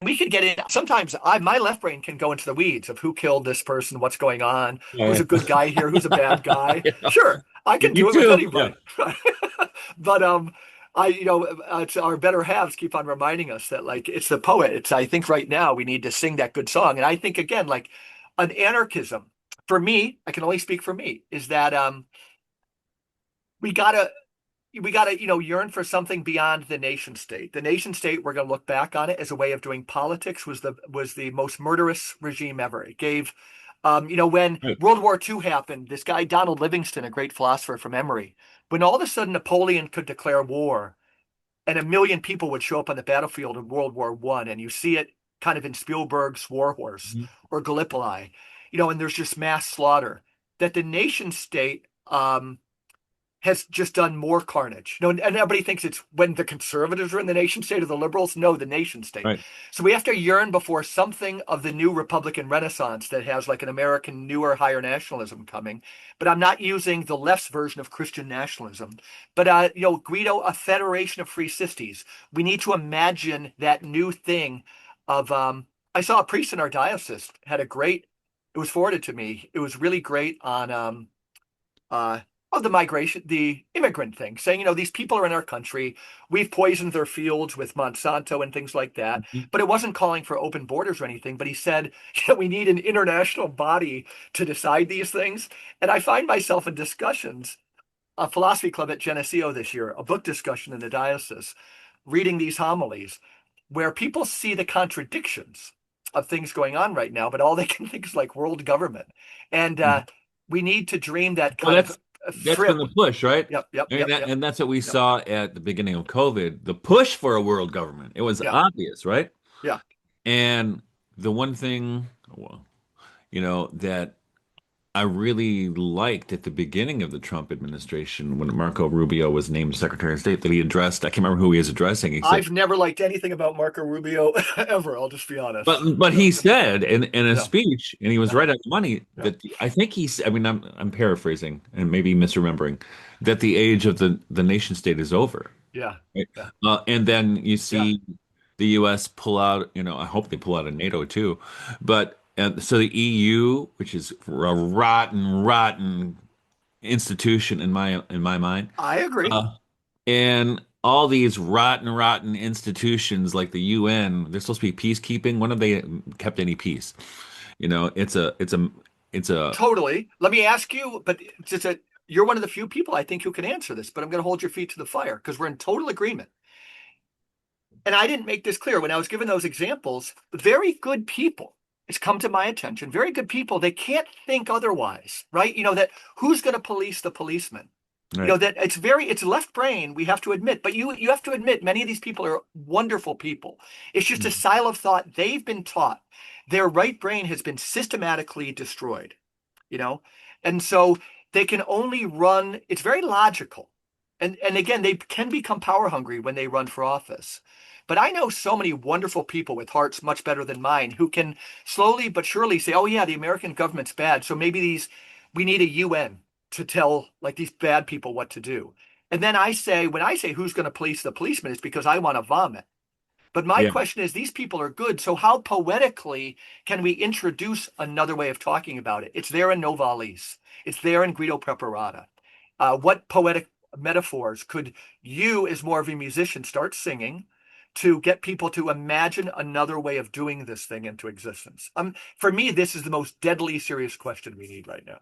We could get in. Sometimes my left brain can go into the weeds of who killed this person, what's going on, who's Yeah. a good guy here, who's a bad guy. Yeah. Sure, I can Me do it with too. Yeah. anybody. But it's our better halves keep on reminding us that, like, it's the poet. I think right now we need to sing that good song. And I think again, like, an anarchism for me, I can only speak for me, is that we gotta yearn for something beyond the nation state. The nation state, we're gonna look back on it as a way of doing politics, was the most murderous regime ever. It gave when Right. World War II happened, this guy Donald Livingston, a great philosopher from Emory, when all of a sudden Napoleon could declare war and a million people would show up on the battlefield in World War I, and you see it kind of in Spielberg's War Horse Mhm. or Gallipoli, and there's just mass slaughter. That the nation state has just done more carnage. And everybody thinks it's when the conservatives are in the nation state or the liberals. No, the nation state. Right. So we have to yearn before something of the new Republican Renaissance that has like an American newer higher nationalism coming. But I'm not using the left's version of Christian nationalism. But Guido, a federation of free cities. We need to imagine that new thing of I saw a priest in our diocese had a great, it was forwarded to me. It was really great on uh, of the migration, the immigrant thing, saying, these people are in our country. We've poisoned their fields with Monsanto and things like that. Mhm. But it wasn't calling for open borders or anything. But he said, we need an international body to decide these things. And I find myself in discussions, a philosophy club at Geneseo this year, a book discussion in the diocese, reading these homilies where people see the contradictions of things going on right now, but all they can think is like world government. And we need to dream that Well, kind of that's been frip. the push, right? Yep, yep, I mean, yep, yep, and that's what we yep, saw at the beginning of COVID, the push for a world government. It was yeah, obvious, right? yeah. And the one thing, well, that I really liked at the beginning of the Trump administration when Marco Rubio was named Secretary of State that he addressed, I can't remember who he was addressing. He said, I've never liked anything about Marco Rubio ever. I'll just be honest. but Yeah, he said in a yeah, speech, and he was yeah, right on the money yeah, that I think he's. I mean, I'm paraphrasing and maybe misremembering that the age of the nation state is over. yeah, Right? yeah, And then you yeah. see the U.S. pull out. I hope they pull out of NATO too. But so the EU, which is a rotten, rotten institution in my mind, I agree. uh, and all these rotten, rotten institutions like the UN, they're supposed to be peacekeeping. When have they kept any peace? It's a Totally. Let me ask you, but it's just that you're one of the few people I think who can answer this, but I'm going to hold your feet to the fire because we're in total agreement. And I didn't make this clear when I was given those examples. Very good people, it's come to my attention. Very good people, they can't think otherwise, right? That who's going to police the policeman? right. That it's left brain, we have to admit, but you have to admit many of these people are wonderful people. It's just a Mhm. style of thought they've been taught. Their right brain has been systematically destroyed you know and so they can only run. It's very logical, and again, they can become power hungry when they run for office. But I know so many wonderful people with hearts much better than mine who can slowly but surely say, oh yeah, the American government's bad, so maybe we need a UN to tell like these bad people what to do. And then when I say who's going to police the policeman, it's because I want to vomit. But my Yeah. question is, these people are good. So how poetically can we introduce another way of talking about it? It's there in Novalis. It's there in Guido Preparata. What poetic metaphors could you, as more of a musician, start singing to get people to imagine another way of doing this thing into existence? For me, this is the most deadly serious question we need right now.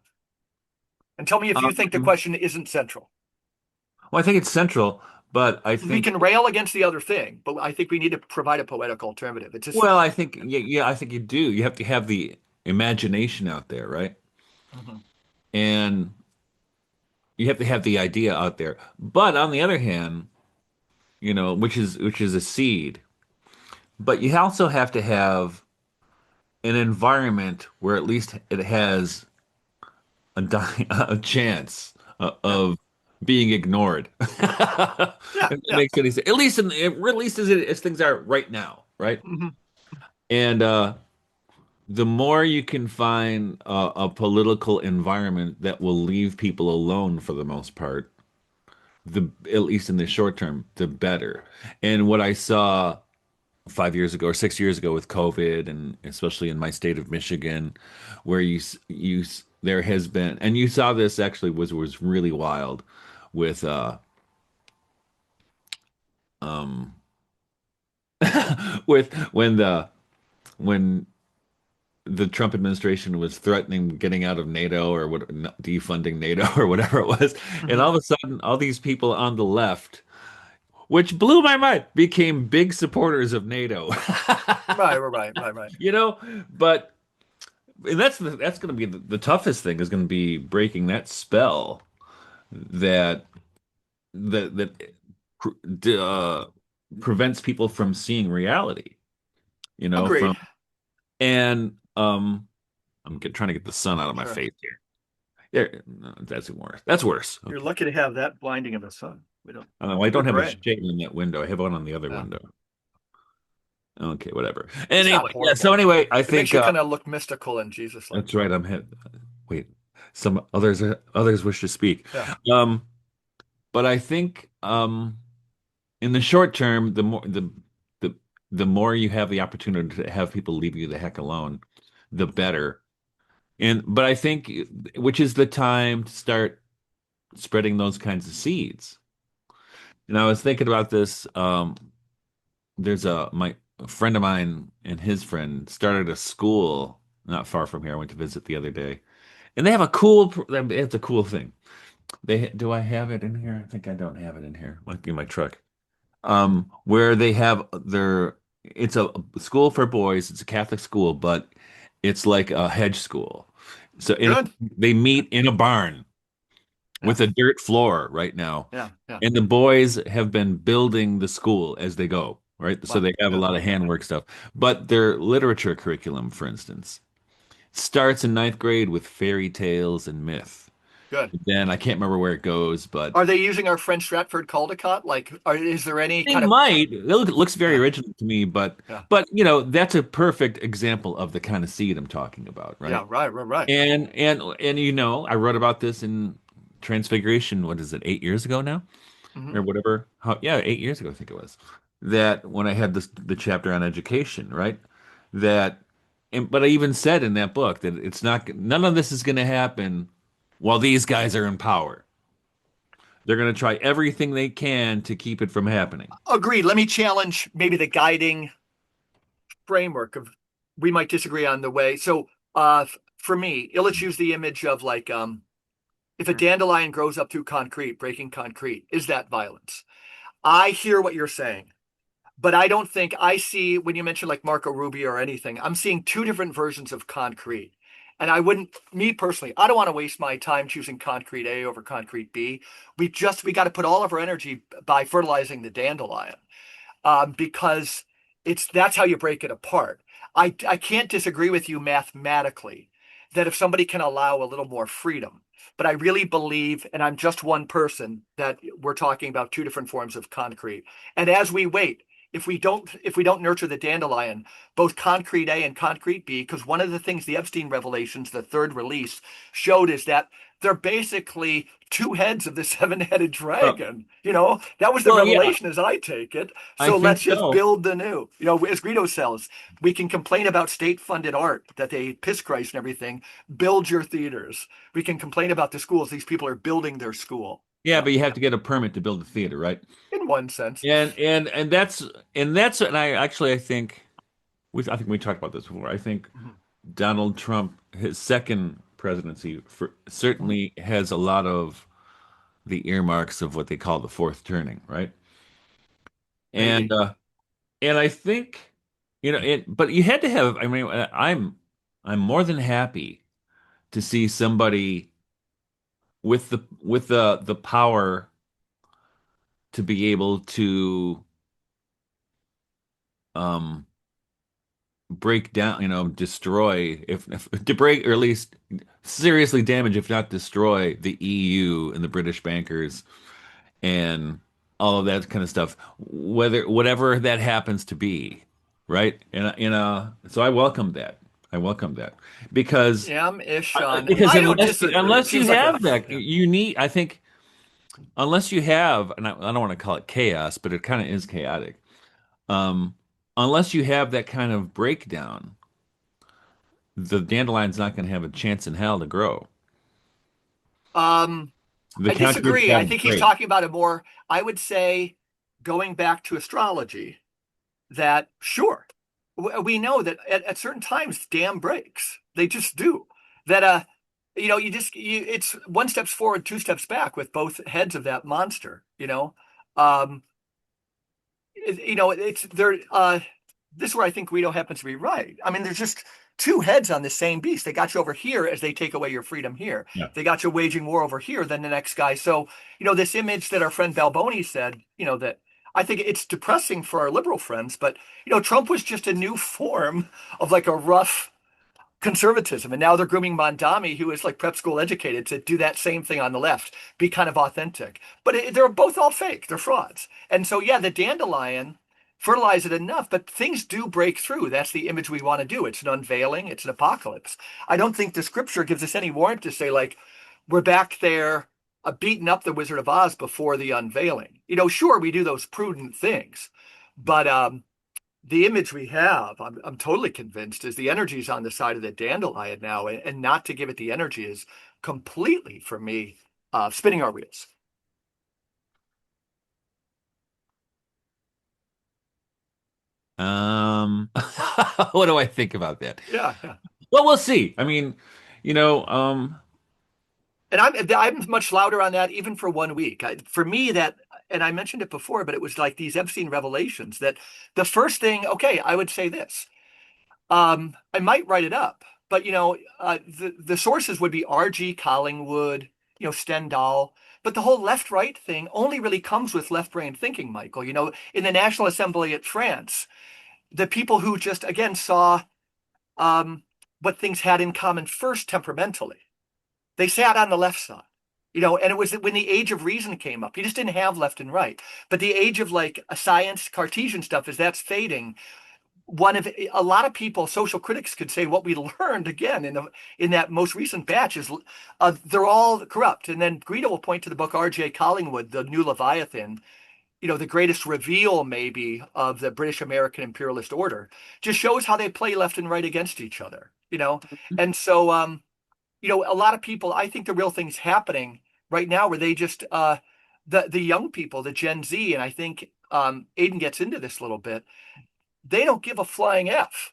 And tell me if you think the Um, question isn't central. well, I think it's central, but I We think, can rail against the other thing, but I think we need to provide a poetic alternative. It's just, well, I think, yeah, I think you do. You have to have the imagination out there, right? Mhm. And you have to have the idea out there. But on the other hand, which is a seed, but you also have to have an environment where at least it has a chance Yeah, of being ignored. yeah, If that yeah. makes any sense. At least as things are right now, right? Mhm. And the more you can find a political environment that will leave people alone for the most part, the at least in the short term, the better. And what I saw 5 years ago or 6 years ago with COVID, and especially in my state of Michigan, where there has been, and you saw this actually was really wild with um with when the Trump administration was threatening getting out of NATO or what, defunding NATO or whatever it was. And Hmm. all of a sudden, all these people on the left, which blew my mind, became big supporters of NATO. Right, right, right, right. You know, but and that's going to be the toughest thing is going to be breaking that spell that that uh, prevents people from seeing reality. You know, Agreed. from and trying to get the sun out of my Sure. face here. Yeah, no, that's worse. That's worse. You're Okay. lucky to have that blinding of a sun. We don't. I don't Good have a brain. shade in that window. I have one on the other Yeah. window. Okay, whatever. It's Anyway, not yeah. So horrible. anyway, I It makes think you kind of look mystical and Jesus-like. that's right. Wait, some others wish to speak. Yeah. Um, but I think in the short term, the the more you have the opportunity to have people leave you the heck alone, the better. And but I think which is the time to start spreading those kinds of seeds. And I was thinking about this. There's a friend of mine and his friend started a school not far from here. I went to visit the other day, and they have a cool. It's a cool thing. Do I have it in here? I think I don't have it in here. Might be in my truck. Where they have their. It's a school for boys. It's a Catholic school, but it's like a hedge school. So Good. they meet in a barn Yeah. with a dirt floor right now. Yeah. Yeah. And the boys have been building the school as they go, right? So Wow. they have a Yeah. lot of handwork stuff. But their literature curriculum, for instance, starts in ninth grade with fairy tales and myth. Good. Then I can't remember where it goes, but Are they using our French Stratford Caldecott? Like, is there any they kind of? might. Looks very Yeah. original to me, Yeah. but that's a perfect example of the kind of seed I'm talking about, right? Yeah. Right. Right. Right. And I wrote about this in Transfiguration, what is it, 8 years ago now? Hmm. Or whatever. Yeah, 8 years ago, I think it was. That when I had the chapter on education, right? That, but I even said in that book that none of this is going to happen while these guys are in power. They're going to try everything they can to keep it from happening. Agreed. Let me challenge maybe the guiding framework of. We might disagree on the way. So, for me, let's use the image of like, if a dandelion grows up through concrete, breaking concrete, is that violence? I hear what you're saying. But I don't think I see when you mention like Marco Rubio or anything, I'm seeing two different versions of concrete. And I wouldn't, me personally, I don't want to waste my time choosing concrete A over concrete B. We got to put all of our energy by fertilizing the dandelion, because that's how you break it apart. I can't disagree with you mathematically that if somebody can allow a little more freedom, but I really believe, and I'm just one person, that we're talking about two different forms of concrete. And as we wait, if we don't nurture the dandelion, both concrete A and concrete B, because one of the things the Epstein revelations, the third release, showed is that they're basically two heads of the seven-headed Well, dragon. That was the well, yeah, revelation as I take it. I So think let's just so. build the new. As Guido says, we can complain about state-funded art, that they piss Christ and everything. Build your theaters. We can complain about the schools. These people are building their school. Yeah, Yeah, but you have to get a permit to build a theater, right? in one sense. And I think we talked about this before. I think Mhm. Donald Trump, his second presidency, Mhm. certainly has a lot of the earmarks of what they call the fourth turning, right? And Maybe. uh, and I think, but you had to have. I mean, I'm more than happy to see somebody with the power to be able to um break down, destroy if to break or at least seriously damage, if not destroy, the EU and the British bankers and all of that kind of stuff, whatever that happens to be, right? So I welcome that. I welcome that because Am-ish on. because I don't disagree. It unless you seems like have that, yeah. I think, unless you have, and I don't want to call it chaos, but it kind of is chaotic. Um, unless you have that kind of breakdown, the dandelion's not going to have a chance in hell to grow. Um, The I concrete's disagree. got I to think he's break. talking about it more. I would say, going back to astrology, that sure, we know that at certain times the dam breaks. They just do. That it's one steps forward, two steps back with both heads of that monster. Um, it's there. This is where I think Guido happens to be right. I mean, there's just two heads on the same beast. They got you over here as they take away your freedom here. Yeah. They got you waging war over here, then the next guy. So, this image that our friend Balboni said, that I think it's depressing for our liberal friends, but, Trump was just a new form of like a rough conservatism. And now they're grooming Mondami, who is like prep school educated, to do that same thing on the left, be kind of authentic. But they're both all fake. They're frauds. And so, yeah, the dandelion fertilize it enough, but things do break through. That's the image we want to do. It's an unveiling, it's an apocalypse. I don't think the scripture gives us any warrant to say, like, we're back there beating up the Wizard of Oz before the unveiling. Sure, we do those prudent things, but the image we have, I'm totally convinced, is the energy is on the side of the dandelion now, and not to give it the energy is completely, for me, spinning our wheels. What do I think about that? Yeah, yeah. Well, we'll see. I mean, you know, um, And I'm much louder on that even for 1 week. For me, that, and I mentioned it before, but it was like these Epstein revelations that the first thing, okay, I would say this. I might write it up, but the sources would be R.G. Collingwood, Stendhal, but the whole left-right thing only really comes with left-brain thinking, Michael. In the National Assembly at France, the people who just again saw um, what things had in common first temperamentally. They sat on the left side, and it was when the age of reason came up. You just didn't have left and right. But the age of like a science, Cartesian stuff, as that's fading, one of a lot of people, social critics could say what we learned again in that most recent batch is they're all corrupt. And then Guido will point to the book R.J. Collingwood, The New Leviathan, the greatest reveal maybe of the British American imperialist order, just shows how they play left and right against each other. And so a lot of people, I think the real thing's happening right now where they just the young people, the Gen Z, and I think Aiden gets into this a little bit, they don't give a flying F,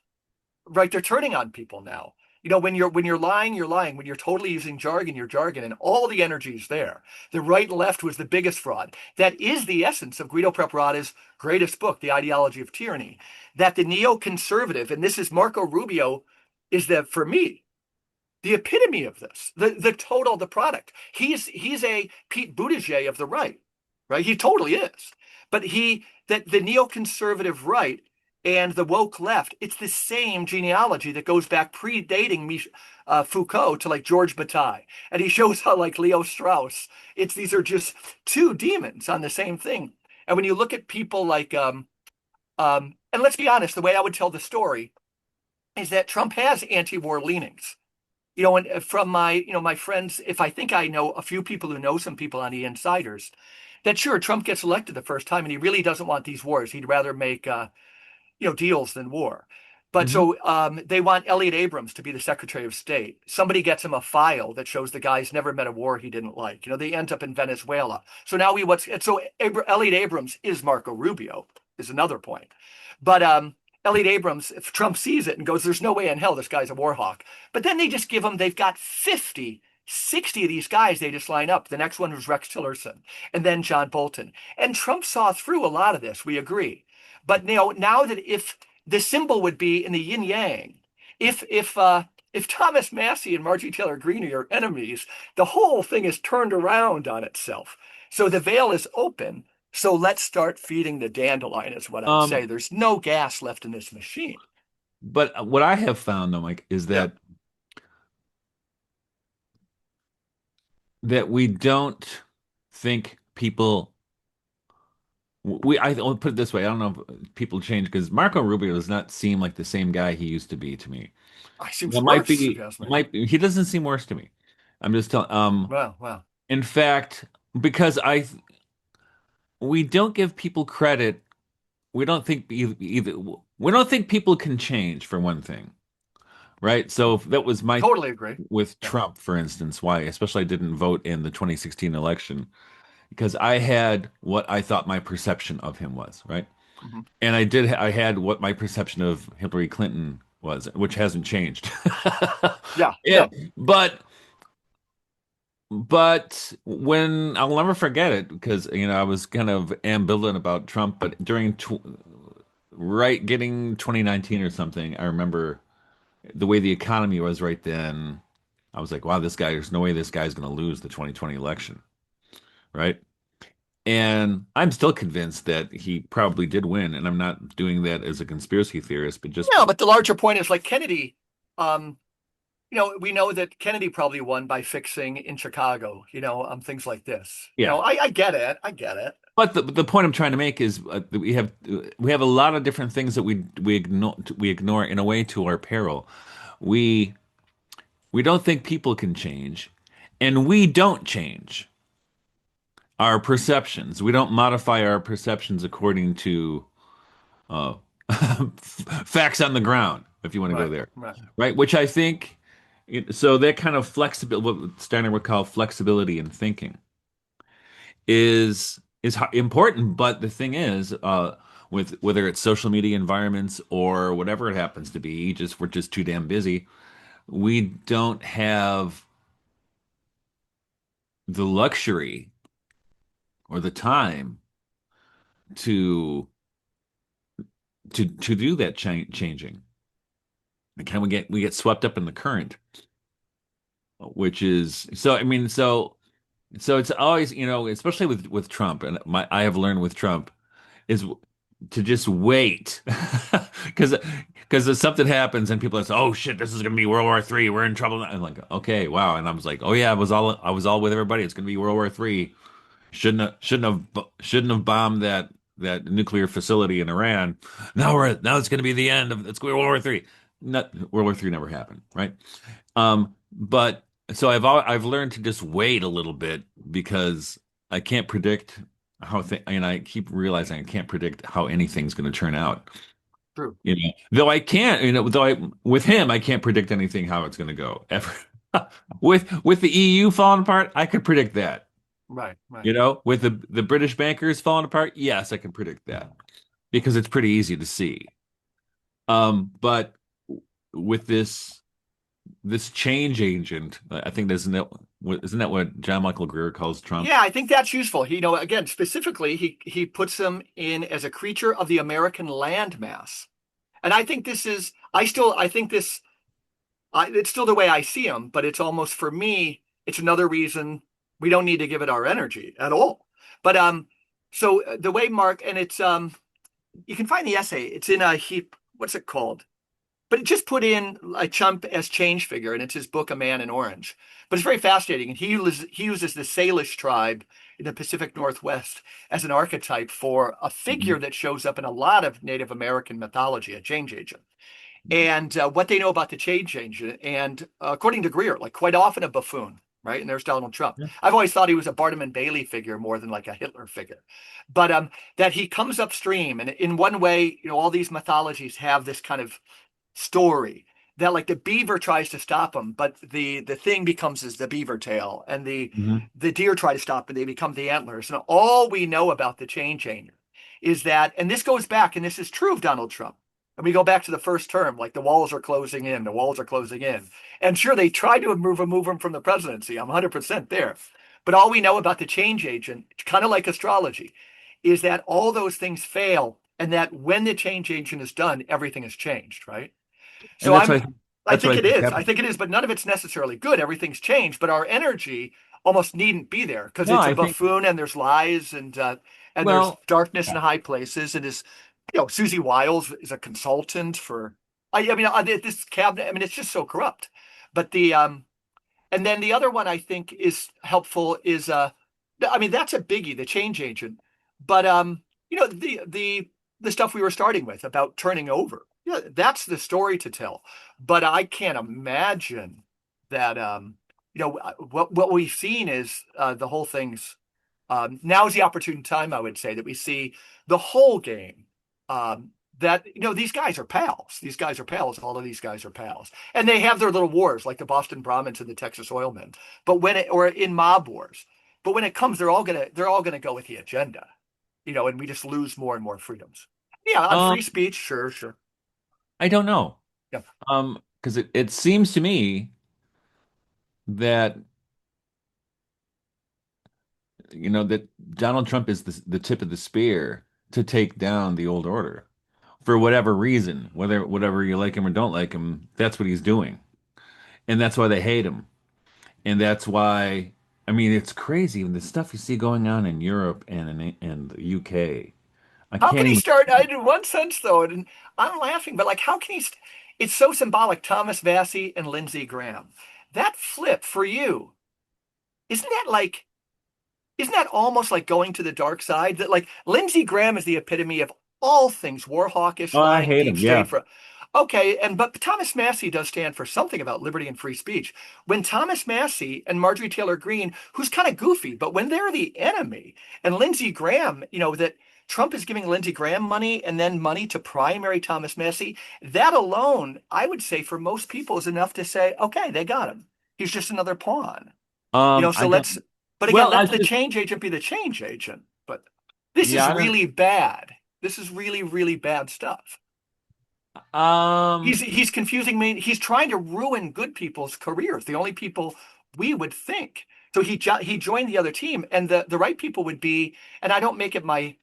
right? They're turning on people now. When you're lying, you're lying. When you're totally using jargon, you're jargon, and all the energy is there. The right and left was the biggest fraud. That is the essence of Guido Preparati's greatest book, The Ideology of Tyranny. That the neoconservative, and this is Marco Rubio, is that for me the epitome of this, the product. He's a Pete Buttigieg of the right, right? He totally is. But that the neoconservative right and the woke left, it's the same genealogy that goes back predating Foucault to like George Bataille. And he shows how like Leo Strauss, these are just two demons on the same thing. And when you look at people like and let's be honest, the way I would tell the story is that Trump has anti-war leanings. And from my friends, if I think I know a few people who know some people on the insiders, that sure, Trump gets elected the first time and he really doesn't want these wars. He'd rather make, deals than war. But mhm. so they want Elliot Abrams to be the Secretary of State. Somebody gets him a file that shows the guy's never met a war he didn't like. They end up in Venezuela. So now Elliot Abrams is Marco Rubio is another point. But Elliot Abrams, if Trump sees it and goes, "There's no way in hell this guy's a war hawk," but then they just give him. They've got 50, 60 of these guys. They just line up. The next one was Rex Tillerson, and then John Bolton. And Trump saw through a lot of this. We agree. But now that if the symbol would be in the yin yang. If Thomas Massey and Margie Taylor Greene are your enemies, the whole thing is turned around on itself. So the veil is open. So let's start feeding the dandelion, is what I'd say. Um, There's no gas left in this machine. but what I have found though, Mike, is Yeah, that we don't think people I'll put it this way, I don't know if people change because Marco Rubio does not seem like the same guy he used to be to me. it seems That might worse, if you be ask me. might be, he doesn't seem worse to me. I'm just telling Well, well, in fact, because I we don't give people credit. We don't think either we don't think people can change for one thing, right? So that was my totally agree. with Yeah. Trump, for instance, why especially I didn't vote in the 2016 election because I had what I thought my perception of him was, right? Mhm. And I had what my perception of Hillary Clinton was, which hasn't changed. Yeah, Yeah, no. but when I'll never forget it because I was kind of ambivalent about Trump, but during right getting 2019 or something, I remember the way the economy was right then. I was like, wow, there's no way this guy's going to lose the 2020 election, right? And I'm still convinced that he probably did win, and I'm not doing that as a conspiracy theorist, but just No, but the larger point is like Kennedy, um, we know that Kennedy probably won by fixing in Chicago, things like this. yeah. I get it. I get it. But the point I'm trying to make is that we have a lot of different things that we ignore in a way to our peril. We we don't think people can change, and we don't change our perceptions. We don't modify our perceptions according to uh, facts on the ground, if you want to go Right, there, right. right? Which I think, so that kind of flexibility, what Steiner would call flexibility in thinking, is important. But the thing is, with whether it's social media environments or whatever it happens to be, we're just too damn busy. We don't have the luxury or the time to to do that changing. And kind of we get swept up in the current, which is so. I mean, so it's always, especially with Trump, and I have learned with Trump is to just wait because if something happens and people are saying, "Oh shit, this is gonna be World War III. We're in trouble." I'm like, "Okay, wow," and I was like, "Oh yeah, I was all with everybody. It's gonna be World War III. Shouldn't have bombed that nuclear facility in Iran. Now it's going to be the end of it's World War III. Not World War III never happened, right? But so I've learned to just wait a little bit because I can't predict and I keep realizing I can't predict how anything's going to turn out. True. Though I can't, though with him I can't predict anything how it's going to go ever. With the EU falling apart, I could predict that. Right, right. With the British bankers falling apart, yes, I can predict that because it's pretty easy to see. But with this change agent, I think isn't that what John Michael Greer calls Trump? Yeah, I think that's useful. Again, specifically, he puts him in as a creature of the American landmass. And I think this is, I think this, it's still the way I see him, but it's almost for me, it's another reason we don't need to give it our energy at all. But so the way Mark, and it's you can find the essay. It's in a heap. What's it called? But it just put in a chump as change figure, and it's his book, A Man in Orange. But it's very fascinating. And he uses the Salish tribe in the Pacific Northwest as an archetype for a figure Mhm. that shows up in a lot of Native American mythology, a change agent. And what they know about the change agent. And according to Greer, like quite often a buffoon, right? And there's Donald Trump. Yeah. I've always thought he was a Barnum and Bailey figure more than like a Hitler figure. But that he comes upstream. And in one way, all these mythologies have this kind of story that like the beaver tries to stop him, but the thing becomes is the beaver tail, and the Mhm. the deer try to stop, and they become the antlers. And all we know about the change agent is that, and this goes back, and this is true of Donald Trump. And we go back to the first term, like the walls are closing in, the walls are closing in. And sure, they tried to move him from the presidency. I'm 100% there. But all we know about the change agent, kind of like astrology, is that all those things fail, and that when the change agent is done, everything has changed, right? And So I that's what think I it think is. I happened. think it is, but none of it's necessarily good. Everything's changed, but our energy almost needn't be there because No, it's a I think buffoon, and there's lies, and there's well, darkness in yeah. high places. And is Susie Wiles is a consultant for. I mean, this cabinet. I mean, it's just so corrupt. But the and then the other one I think is helpful is I mean that's a biggie, the change agent. But the stuff we were starting with about turning over. Yeah, that's the story to tell. But I can't imagine that what we've seen is the whole thing's now is the opportune time, I would say, that we see the whole game. That these guys are pals. These guys are pals. All of these guys are pals, and they have their little wars, like the Boston Brahmins and the Texas Oilmen. But or in mob wars, but when it comes, they're all gonna go with the agenda, and we just lose more and more freedoms. Yeah, on Um, free speech, sure, sure. I don't know. Yeah. Because it seems to me that that Donald Trump is the tip of the spear to take down the old order for whatever reason, whatever you like him or don't like him, that's what he's doing. And that's why they hate him. And that's why, I mean, it's crazy the stuff you see going on in Europe and the UK. I How can't can he even. start? In one sense, though, and I'm laughing, but like, how can he? It's so symbolic. Thomas Massey and Lindsey Graham. That flip for you, isn't that like? Isn't that almost like going to the dark side? That like Lindsey Graham is the epitome of all things war hawkish, Oh, I lying, hate deep him. state Yeah. for. Okay, and but Thomas Massey does stand for something about liberty and free speech. When Thomas Massey and Marjorie Taylor Greene, who's kind of goofy, but when they're the enemy, and Lindsey Graham, that Trump is giving Lindsey Graham money and then money to primary Thomas Massey, that alone, I would say for most people is enough to say, okay, they got him. He's just another pawn. So I let's, don't. but again, Well, let I the just. change agent be the change agent. But this is Yeah, I don't. really bad. This is really, really bad stuff. Um. He's confusing me. He's trying to ruin good people's careers, the only people we would think. So he joined the other team, and the right people would be, and I don't make it my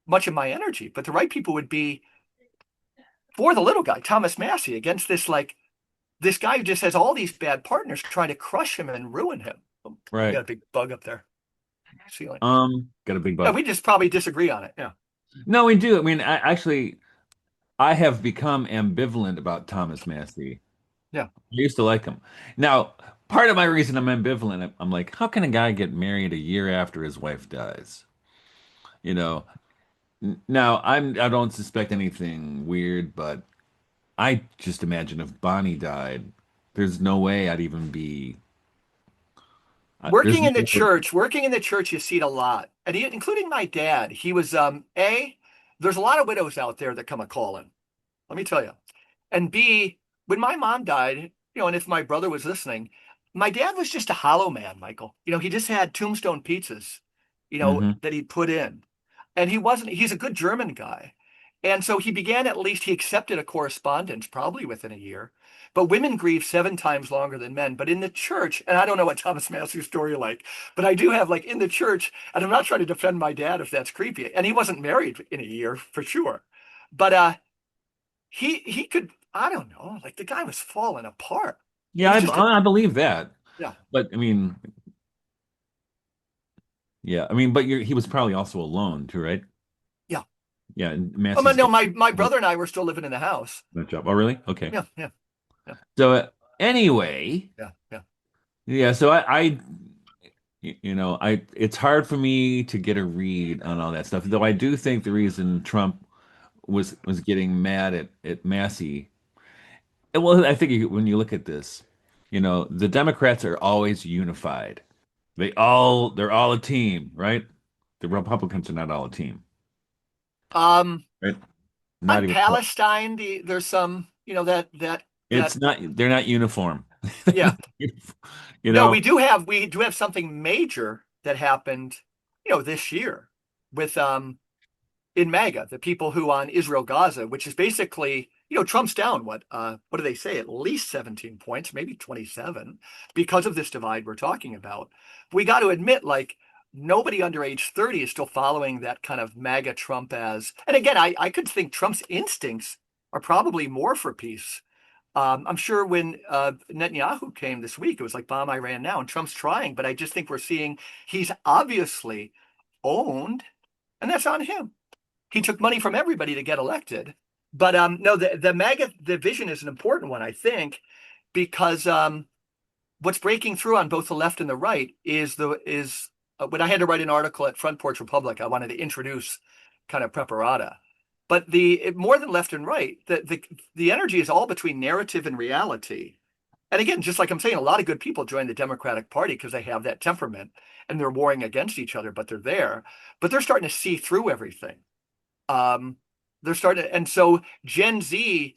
much of my energy, but the right people would be for the little guy, Thomas Massey, against this guy who just has all these bad partners trying to crush him and ruin him. We got Right. a big bug up there. Ceiling. Got a big Yeah, bug. we just probably disagree on it. Yeah. No, we do. I mean, I have become ambivalent about Thomas Massey. Yeah. I used to like him. Now, part of my reason I'm ambivalent, I'm like, how can a guy get married a year after his wife dies? You know. Now, I don't suspect anything weird, but I just imagine if Bonnie died, there's no way I'd even be. There's no. Working in the church, you see it a lot, and including my dad. He was there's a lot of widows out there that come a calling. Let me tell you. And B, when my mom died, and if my brother was listening, my dad was just a hollow man, Michael. He just had tombstone pizzas, Hmm. that he'd put in. And he's a good German guy. And so he accepted a correspondence probably within a year. But women grieve 7 times longer than men. But in the church, and I don't know what Thomas Massey's story like, but I do have like in the church, and I'm not trying to defend my dad if that's creepy. And he wasn't married in a year for sure. But he could, I don't know, like the guy was falling apart. Yeah, He's just a I believe that. yeah. But I mean, yeah, I mean, but he was probably also alone too, right? Yeah. Yeah, and But Massey's no, got my brother and I were still living in the house. that job. Oh, really? Okay. Yeah, yeah, yeah, So anyway, yeah, yeah. yeah. So it's hard for me to get a read on all that stuff. Though I do think the reason Trump was getting mad at Massey, well, I think when you look at this, the Democrats are always unified. They're all a team, right? The Republicans are not all a team, Um, right? Not on even close. Palestine, there's some, that It's not, they're not uniform. yeah. You No, know, we do have something major that happened, this year with in MAGA, the people who on Israel Gaza, which is basically, Trump's down what do they say? At least 17 points, maybe 27, because of this divide we're talking about. We got to admit, like, nobody under age 30 is still following that kind of MAGA Trump as, and again, I could think Trump's instincts are probably more for peace. I'm sure when Netanyahu came this week, it was like bomb Iran now, and Trump's trying, but I just think we're seeing he's obviously owned, and that's on him. He took money from everybody to get elected. But no, the MAGA division is an important one, I think, because what's breaking through on both the left and the right is when I had to write an article at Front Porch Republic, I wanted to introduce kind of preparata. But more than left and right, the energy is all between narrative and reality. And again, just like I'm saying, a lot of good people join the Democratic Party because they have that temperament and they're warring against each other, but they're there. But they're starting to see through everything. Um, and so Gen Z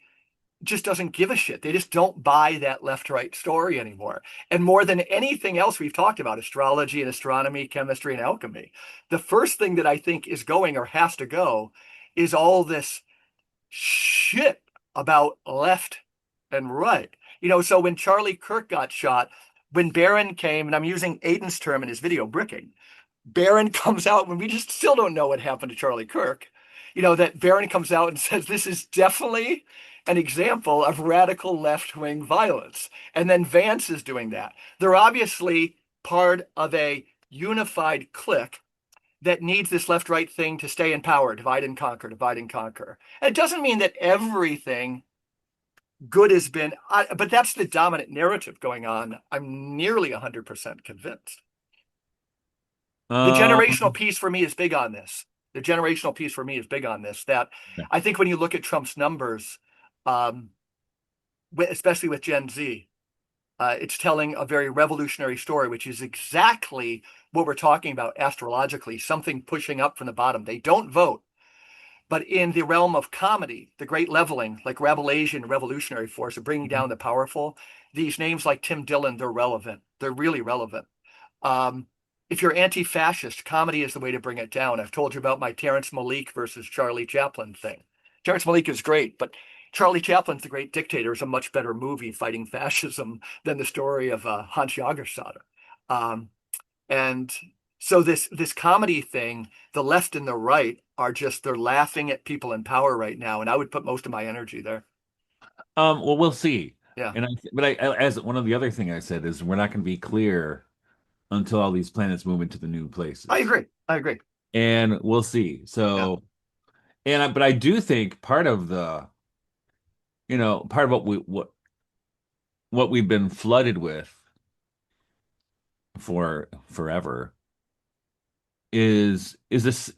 just doesn't give a shit. They just don't buy that left right story anymore. And more than anything else we've talked about, astrology and astronomy, chemistry and alchemy, the first thing that I think is going or has to go is all this. shit about left and right. So when Charlie Kirk got shot, when Barron came, and I'm using Aiden's term in his video, bricking, Barron comes out when we just still don't know what happened to Charlie Kirk. That Barron comes out and says this is definitely an example of radical left-wing violence. And then Vance is doing that. They're obviously part of a unified clique that needs this left-right thing to stay in power, divide and conquer, divide and conquer. And it doesn't mean that everything good has been, but that's the dominant narrative going on. I'm nearly 100% convinced. The generational Um, piece for me is big on this. The generational piece for me is big on this. That I think when you look at Trump's numbers, um, especially with Gen Z, it's telling a very revolutionary story, which is exactly what we're talking about astrologically, something pushing up from the bottom. They don't vote. But in the realm of comedy, the great leveling, like Rabelaisian revolutionary force of bringing down the powerful, these names like Tim Dillon, they're relevant. They're really relevant. Um, if you're anti-fascist, comedy is the way to bring it down. I've told you about my Terrence Malick versus Charlie Chaplin thing. Terrence Malick is great, but Charlie Chaplin's The Great Dictator is a much better movie fighting fascism than the story of Hans Jagerstatter. Um, and so this comedy thing, the left and the right are just they're laughing at people in power right now, and I would put most of my energy there. well, we'll see. Yeah, As one of the other thing I said is we're not going to be clear until all these planets move into the new I places, agree. I agree. and we'll see. Yeah. But I do think part of part of what we've been flooded with for forever is this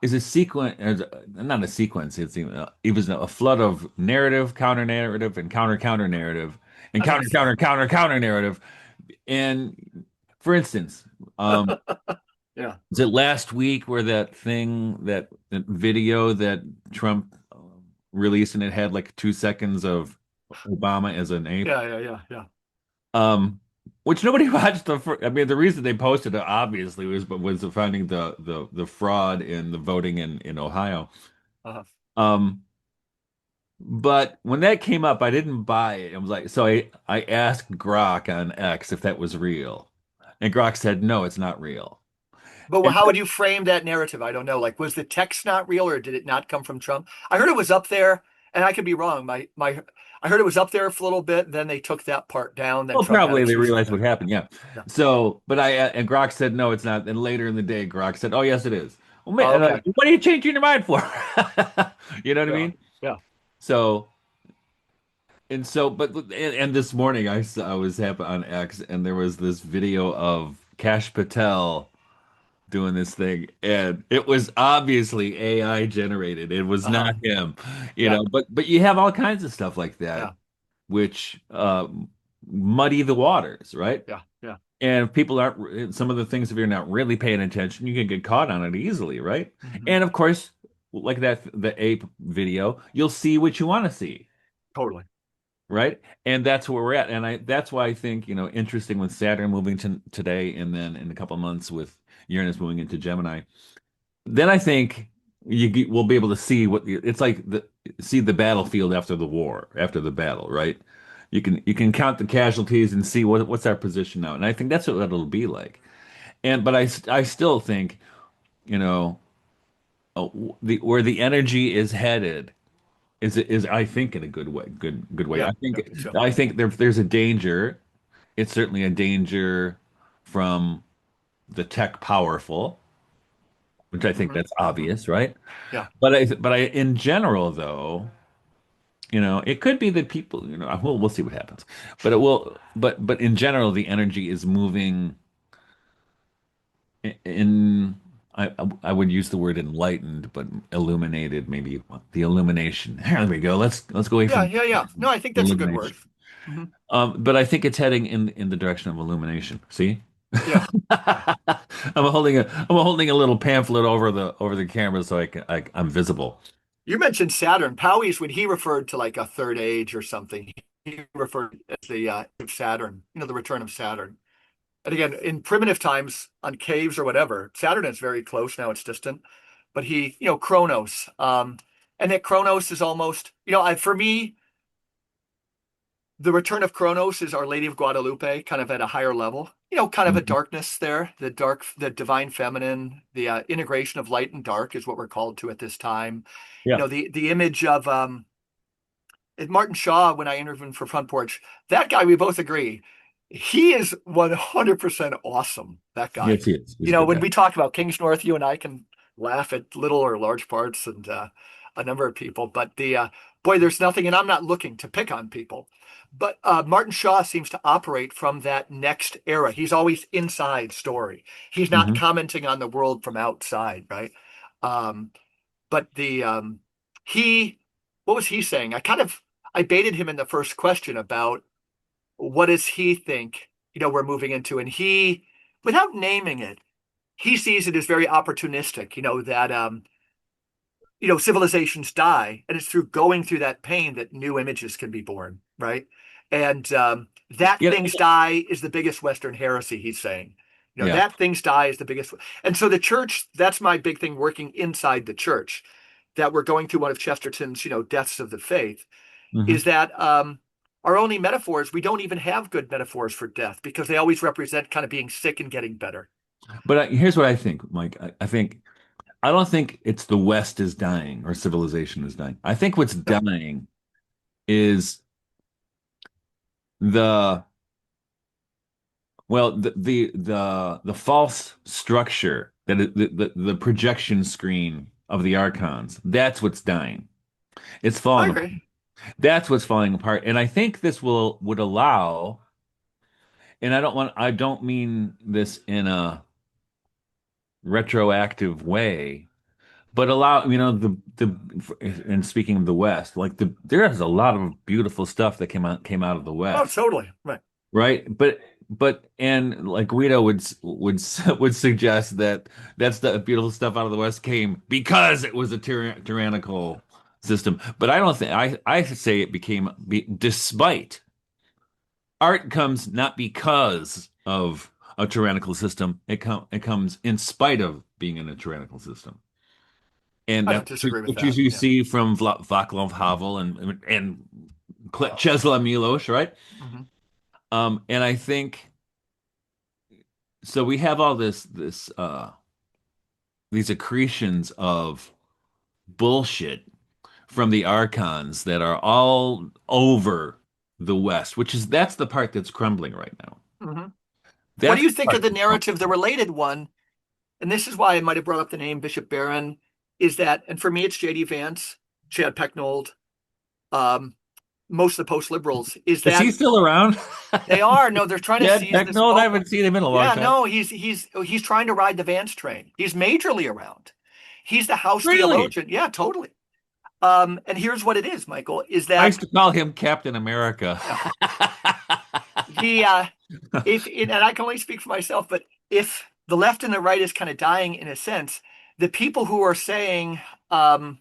is a sequence, not a sequence, it was a flood of narrative, counter narrative, and counter narrative, and I think it's counter narrative. And for instance, yeah. was it last week where that video that Trump released, and it had like 2 seconds of Obama as an ape? Yeah, yeah, yeah, yeah. Um, which nobody watched I mean, the reason they posted it obviously was finding the fraud in the voting in Ohio. Uh-huh. Um, but when that came up, I didn't buy it. I was like, so I asked Grok on X if that was real, and Grok said no, it's not real. But And how would you frame that narrative? I don't know. Like, was the text not real, or did it not come from Trump? I heard it was up there, and I could be wrong. I heard it was up there for a little bit. Then they took that part down. Then well, Trump had probably they exclusive. realized Yeah, what happened. Yeah. yeah. So, but and Grok said no, it's not. And later in the day, Grok said, oh yes, it is. Well, man, Oh, okay. what are you changing your mind for? You know what I Yeah, mean? yeah. So. And this morning I was on X, and there was this video of Kash Patel doing this thing, and it was obviously AI generated. It was Uh-huh. not him, Yeah, but you have all kinds of stuff like that, yeah, which muddy the waters, right? yeah, yeah. And if people aren't some of the things, if you're not really paying attention, you can get caught on it easily, right? Hmm. And of course, like the ape video, you'll see what you want to see. Totally. Right? And that's where we're at. And that's why I think, interesting with Saturn moving to today, and then in a couple of months with Uranus moving into Gemini. Then I think we'll be able to see it's like see the battlefield after the war, after the battle, right? You can count the casualties and see what's our position now. And I think that's what it'll be like. But I still think, you know, the where the energy is headed is I think in a good way, good way. Yeah, I think yeah, me too. I think there's a danger. It's certainly a danger from the tech powerful, which I think Hmm. that's Hmm. obvious, right? Yeah, But I in general though, it could be that people, we'll see what happens. But it will but in general the energy is moving in I would use the word enlightened, but illuminated, maybe the illumination. There we go. Let's go away yeah, from yeah, yeah. No, I think that's a good word. illumination. Hmm. But I think it's heading in the direction of illumination. See? Yeah, yeah. I'm holding a little pamphlet over the camera so I'm visible. You mentioned Saturn. Powys, when he referred to like a third age or something, he referred as the of Saturn, the return of Saturn. And again, in primitive times on caves or whatever, Saturn is very close now, it's distant. But he, Chronos. and that Kronos is almost, for me, the return of Kronos is Our Lady of Guadalupe, kind of at a higher level. Kind of a Mhm. darkness there, the divine feminine, the integration of light and dark is what we're called to at this time. Yeah. The image of Martin Shaw, when I interviewed for Front Porch, that guy, we both agree, he is 100% awesome. That guy. Yes, he is. He's a good When guy. we talk about King's North, you and I can laugh at little or large parts and a number of people, but boy, there's nothing, and I'm not looking to pick on people, but Martin Shaw seems to operate from that next era. He's always inside story. He's not Hmm. commenting on the world from outside, right? Um, but he, what was he saying? I baited him in the first question about what does he think, we're moving into, and he, without naming it, he sees it as very opportunistic, that civilizations die, and it's through going through that pain that new images can be born, right? And that Yeah. things die is the biggest Western heresy, he's saying. Yeah. That things die is the biggest. And so the church, that's my big thing working inside the church, that we're going through one of Chesterton's, deaths of the faith, is Hmm. that our only metaphors, we don't even have good metaphors for death because they always represent kind of being sick and getting better. But here's what I think, Mike. I think I don't think it's the West is dying or civilization is dying. I think what's No. dying is the the false structure the projection screen of the archons. That's what's dying. It's I falling apart. agree. That's what's falling apart. And I think this will would allow, and I don't mean this in a retroactive way, but allow, and speaking of the West, like there's a lot of beautiful stuff that came out of the Oh, West, totally. Right. right? And like Guido would suggest that that's the beautiful stuff out of the West came because it was a tyrannical system. But I don't think I say it despite art comes not because of a tyrannical system. It comes in spite of being in a tyrannical system. And I don't that's disagree with what that. you Yeah. see from Václav Havel and Czesław Miłosz, right? Hmm. And I think so. We have all this these accretions of bullshit from the archons that are all over the West, that's the part that's crumbling right now. Hmm. What do That's you the think part of the that's narrative, the crumbling. related one? And this is why I might have brought up the name Bishop Barron, is that, and for me, it's J.D. Vance, Chad Pecknold, um, most of the post liberals, is Is he that still around? they are, no, they're trying to Chad seize this Pecknold? I moment. haven't seen him in a long Yeah, time. no, he's trying to ride the Vance train. He's majorly around. He's the house Really? theologian. Yeah, totally. And here's what it is, Michael, is I that used to call him Captain America. yeah, the if and I can only speak for myself, but if the left and the right is kind of dying in a sense, the people who are saying um,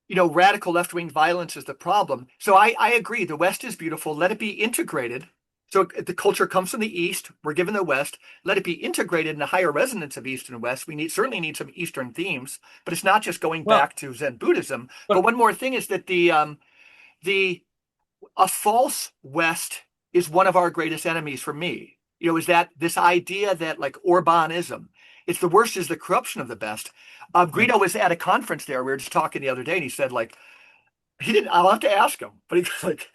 radical left-wing violence is the problem. So I agree. The West is beautiful. Let it be integrated. So the culture comes from the East. We're given the West. Let it be integrated in a higher resonance of East and West. We certainly need some Eastern themes, but it's not just going Well, back to Zen Buddhism. But but one more thing is that the a false West is one of our greatest enemies for me. Is that this idea that like Orbanism, it's the worst is the corruption of the best. right. Guido was at a conference there. We were just talking the other day, and he said like he didn't. I'll have to ask him, but he's like,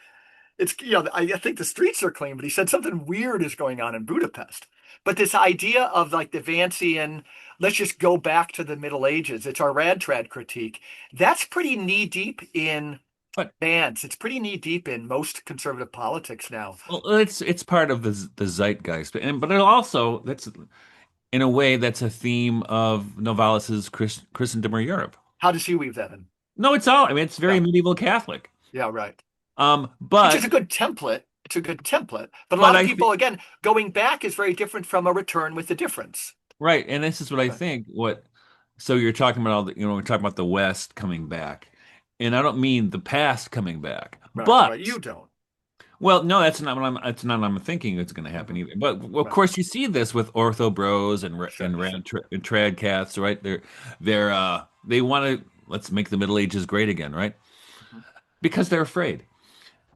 it's I think the streets are clean, but he said something weird is going on in Budapest. But this idea of like the Vancian, let's just go back to the Middle Ages. It's our rad trad critique. That's pretty knee deep in But bans. It's pretty knee deep in most conservative politics now. well, it's part of the zeitgeist, but it also that's in a way that's a theme of Novalis's Christendom or Europe. How does he weave that in? No, it's all. I mean, it's very Yeah, medieval Catholic. yeah, right. Um, Which is a but good template. It's a good template. But a but lot of I people, think again, going back is very different from a return with the difference. right, and this is what I Right, think. So you're talking about we're talking about the West coming back, and I don't mean the past coming back, right, but right. You don't. well, no, that's not what I'm thinking it's going to happen Mhm. either. But well, of Right, course, you see this with ortho bros and sure. trad cats, right? They want to let's make the Middle Ages great again, right? Mhm. Because they're afraid.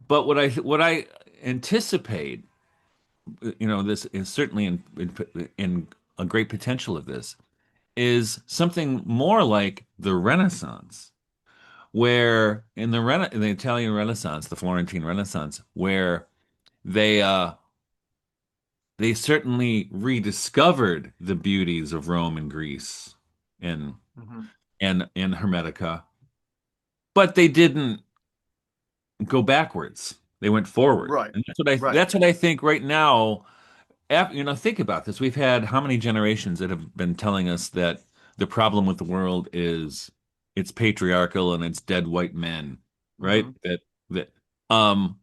But what I anticipate, this is certainly in a great potential of this is something more like the Renaissance, where in the Italian Renaissance, the Florentine Renaissance, where they uh they certainly rediscovered the beauties of Rome and Greece and Mhm. and Hermetica, but they didn't go backwards. They went forward. Right. And Right. that's what I think right now. Think about this. We've had how many generations that have been telling us that the problem with the world is it's patriarchal and it's dead white men, right? Mhm. That um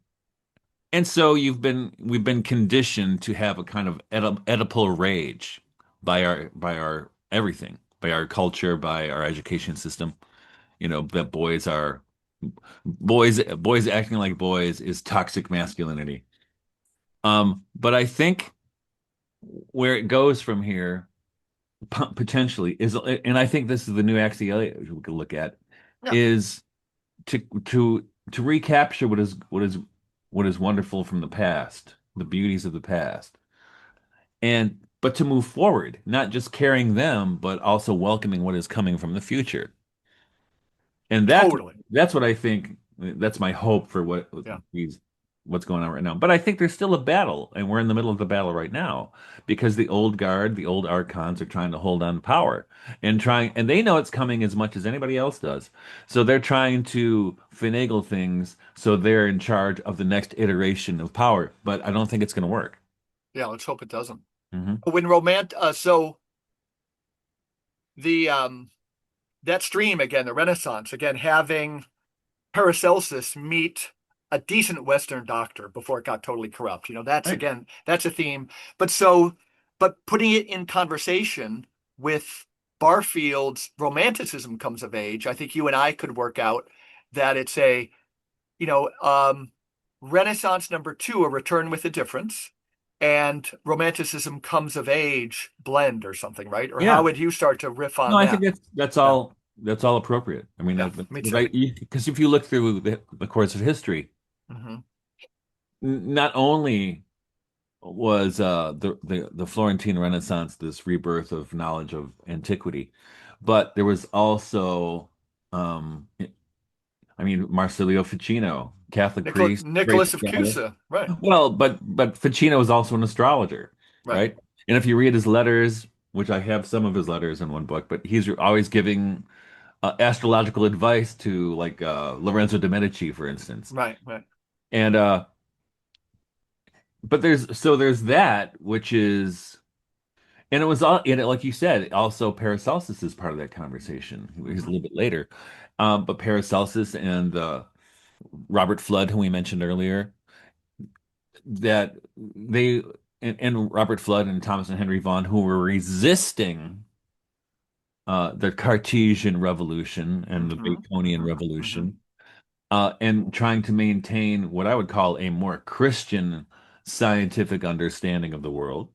and so we've been conditioned to have a kind of Oedipal rage by our everything, by our culture, by our education system. That boys acting like boys is toxic masculinity. But I think where it goes from here potentially is, and I think this is the new axiology we could look at, Yeah. is to to recapture what is wonderful from the past, the beauties of the past, and but to move forward, not just carrying them, but also welcoming what is coming from the future. And Totally. that's what I think. That's my hope for Yeah. what's going on right now. But I think there's still a battle, and we're in the middle of the battle right now because the old guard, the old archons, are trying to hold on to power and they know it's coming as much as anybody else does. So they're trying to finagle things so they're in charge of the next iteration of power. But I don't think it's going to work. Yeah. Let's hope it doesn't. Hmm. When so the that stream again, the Renaissance again, having Paracelsus meet a decent Western doctor before it got totally corrupt. That's Right. again, that's a theme. But putting it in conversation with Barfield's romanticism comes of age. I think you and I could work out that it's a, you know, um, Renaissance number two, a return with a difference, and romanticism comes of age blend or something, right? Or how Yeah. would you start to riff No, on I think that? Yeah, that's all appropriate. I mean, yeah, me that's too. right. Because if you look through the course of history, Hmm. not only was the Florentine Renaissance this rebirth of knowledge of antiquity, but there was also, um, I mean, Marsilio Ficino, Catholic priest, great Nicholas of scholar. Cusa, right, Well, but Ficino was also an astrologer, right, right? And if you read his letters, which I have some of his letters in one book, but he's always giving astrological advice to like Lorenzo de' Medici, for instance. right, right. And but there's that which is and it was all in it like you said also Paracelsus is part of that conversation. He's a Hmm. little bit later, but Paracelsus and Robert Flood, who we mentioned earlier, that they and Robert Flood and Thomas and Henry Vaughan, who were resisting the Cartesian revolution and the Hmm. Baconian Hmm. Hmm. revolution, and trying to maintain what I would call a more Christian scientific understanding of the world,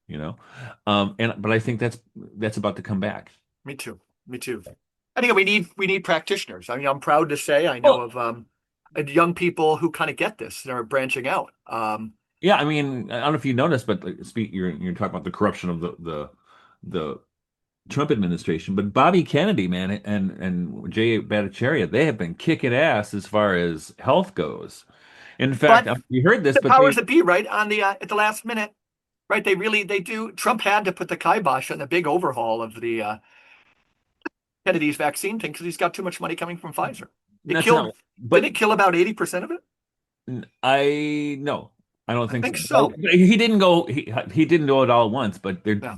you know. But I think that's about to come back. Me too. Me too. I think we need practitioners. I mean, I'm proud to say I know Well, of young people who kind of get this and are branching out. yeah, I mean, I don't know if you noticed, but like, you're talking about the corruption of the Trump administration, but Bobby Kennedy, man, and Jay Bhattacharya, they have been kicking ass as far as health goes. In fact, But you heard this, the but powers that be, right, on the at the last minute, right? They do. Trump had to put the kibosh on the big overhaul of the Kennedy's vaccine thing because he's got too much money coming from Pfizer. It that's killed. not. Didn't But it kill about 80% of it? I no, I don't I think so. think so. He didn't go. He didn't do it all at once, but Yeah.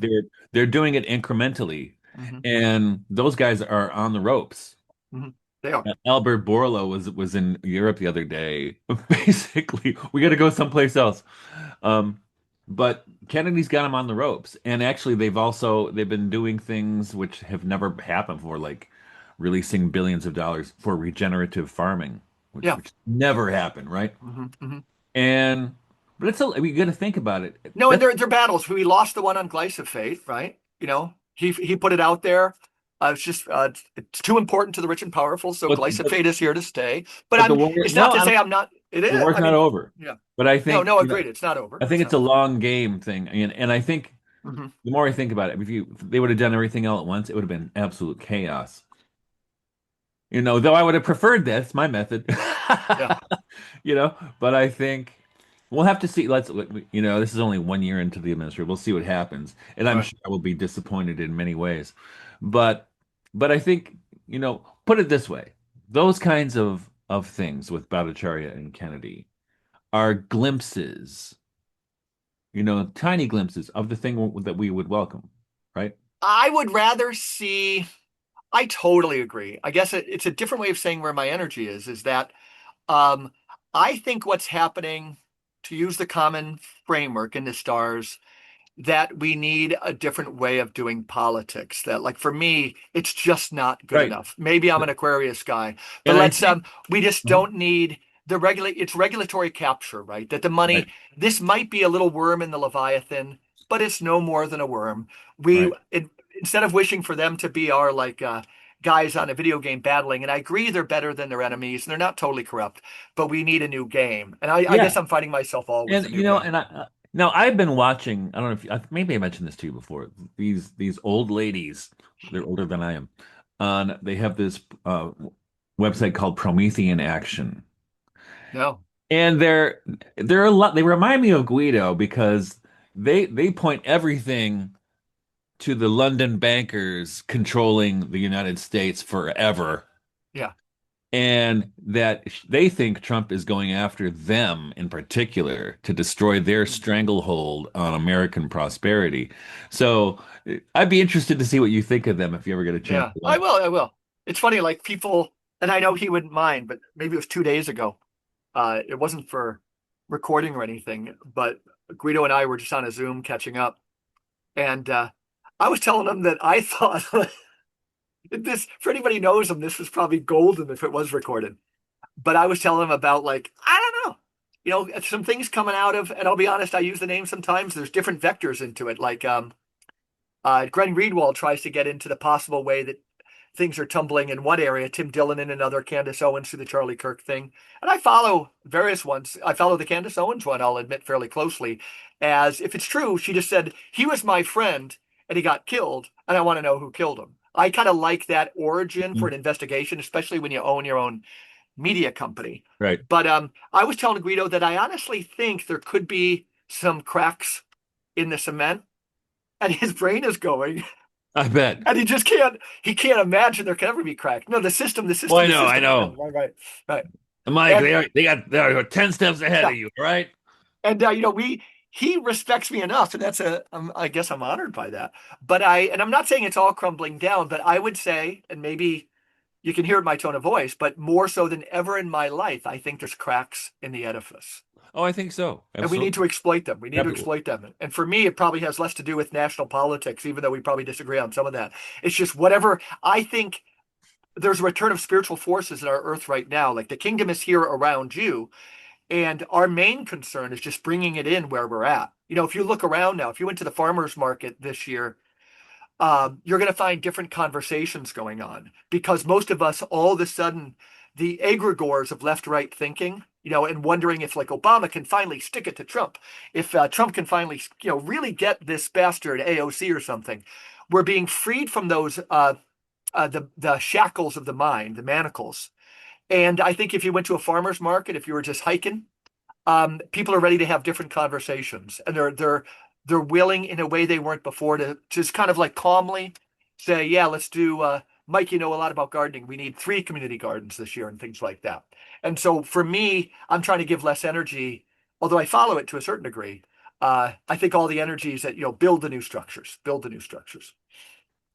they're doing it incrementally, Hmm. and those guys are on the ropes. Hmm. They are. Albert Bourla was in Europe the other day. Basically, we got to go someplace else. Um, but Kennedy's got him on the ropes, and actually, they've been doing things which have never happened before, like releasing billions of dollars for regenerative farming, Yeah. which never happened, right? Hmm. Hmm. And but we got to think about it. No, and That's they're battles. We lost the one on glyphosate, right? He put it out there. It's just it's too important to the rich and powerful, so But but glyphosate is here to stay. But but the I'm war, it's not no, to I say don't, I'm not. It the is. war's I not mean, over. yeah. But I No, think, no, agreed. It's not over. I think It's it's not a over. long game thing. And I think Hmm. the more I think about it, if they would have done everything all at once, it would have been absolute chaos. Though I would have preferred this, my method. Yeah. But I think we'll have to see. This is only 1 year into the administration. We'll see what happens. And All I'm right. sure I will be disappointed in many ways. But I think, put it this way, those kinds of things with Bhattacharya and Kennedy are glimpses, tiny glimpses of the thing that we would welcome, right? I would rather see. I totally agree. I guess it's a different way of saying where my energy is. Is that um, I think what's happening, to use the common framework in the stars, that we need a different way of doing politics. That, like, for me, it's just not good Right. enough. Maybe I'm an Aquarius guy, but And I think, we just uh-huh, don't need it's regulatory capture, right? That the money, right, this might be a little worm in the Leviathan, but it's no more than a worm. right. Instead of wishing for them to be our like guys on a video game battling, and I agree they're better than their enemies, and they're not totally corrupt, but we need a new game. And I Yeah. guess I'm fighting myself always And a new game. and now I've been watching. I don't know if maybe I mentioned this to you before. These old ladies, they're older than I am. They have this website called Promethean Action, No. and they're a lot. They remind me of Guido because they point everything to the London bankers controlling the United States forever, Yeah. and that they think Trump is going after them in particular to destroy their stranglehold on American prosperity. So I'd be interested to see what you think of them if you ever get a chance Yeah, to I look. will. I will. It's funny, like people, and I know he wouldn't mind, but maybe it was 2 days ago. It wasn't for recording or anything, but Guido and I were just on a Zoom catching up, and I was telling him that I thought this, for anybody who knows him, this was probably golden if it was recorded. But I was telling him about like I don't know, some things coming out of, and I'll be honest, I use the name sometimes. There's different vectors into it, like Glenn Greenwald tries to get into the possible way that things are tumbling in one area, Tim Dillon in another, Candace Owens through the Charlie Kirk thing. And I follow various ones. I follow the Candace Owens one, I'll admit, fairly closely. As if it's true, she just said, he was my friend and he got killed, and I want to know who killed him. I kind of like that origin for Mhm. an investigation, especially when you own your own media company. Right. But I was telling Guido that I honestly think there could be some cracks in the cement, and his brain is going. I bet. And he can't imagine there can ever be crack. No, the system, the Well, system, I the know, I system. Right, know. right, right, right. Mike, And they're 10 steps ahead yeah, of you, right? and we he respects me enough, and I guess I'm honored by that. But and I'm not saying it's all crumbling down, but I would say, and maybe you can hear it in my tone of voice, but more so than ever in my life, I think there's cracks in the edifice. Oh, I think so. And we need to Absolutely. exploit them. We need to Absolutely. exploit them. And for me, it probably has less to do with national politics, even though we probably disagree on some of that. It's just whatever I think there's a return of spiritual forces in our earth right now. Like the kingdom is here around you. And our main concern is just bringing it in where we're at. If you look around now, if you went to the farmer's market this year, you're going to find different conversations going on because most of us, all of a sudden, the egregores of left right thinking, and wondering if like Obama can finally stick it to Trump, if Trump can finally, really get this bastard AOC or something. We're being freed from those the shackles of the mind, the manacles. And I think if you went to a farmer's market, if you were just hiking, people are ready to have different conversations, and they're willing in a way they weren't before to just kind of like calmly say, yeah, let's do. Mike, you know a lot about gardening. We need 3 community gardens this year and things like that. And so for me, I'm trying to give less energy, although I follow it to a certain degree. I think all the energies that build the new structures, build the new structures.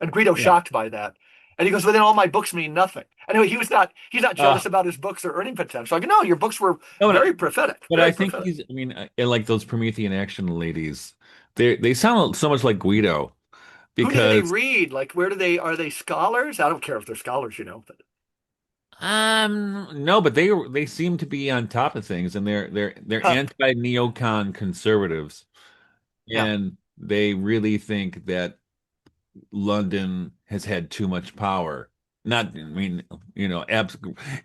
And Guido's Yeah. shocked by that. And he goes, well, then all my books mean nothing. Anyway, he's not Uh, jealous about his books or earning potential. I go, no, your books were no, very prophetic, but I very think prophetic. I mean, like those Promethean action ladies, they sound so much like Guido Who do they because read? Like, are they scholars? I don't care if they're scholars, but no, but they seem to be on top of things, and they're huh, anti-neocon conservatives, yeah, and they really think that London. has had too much power. Not, I mean,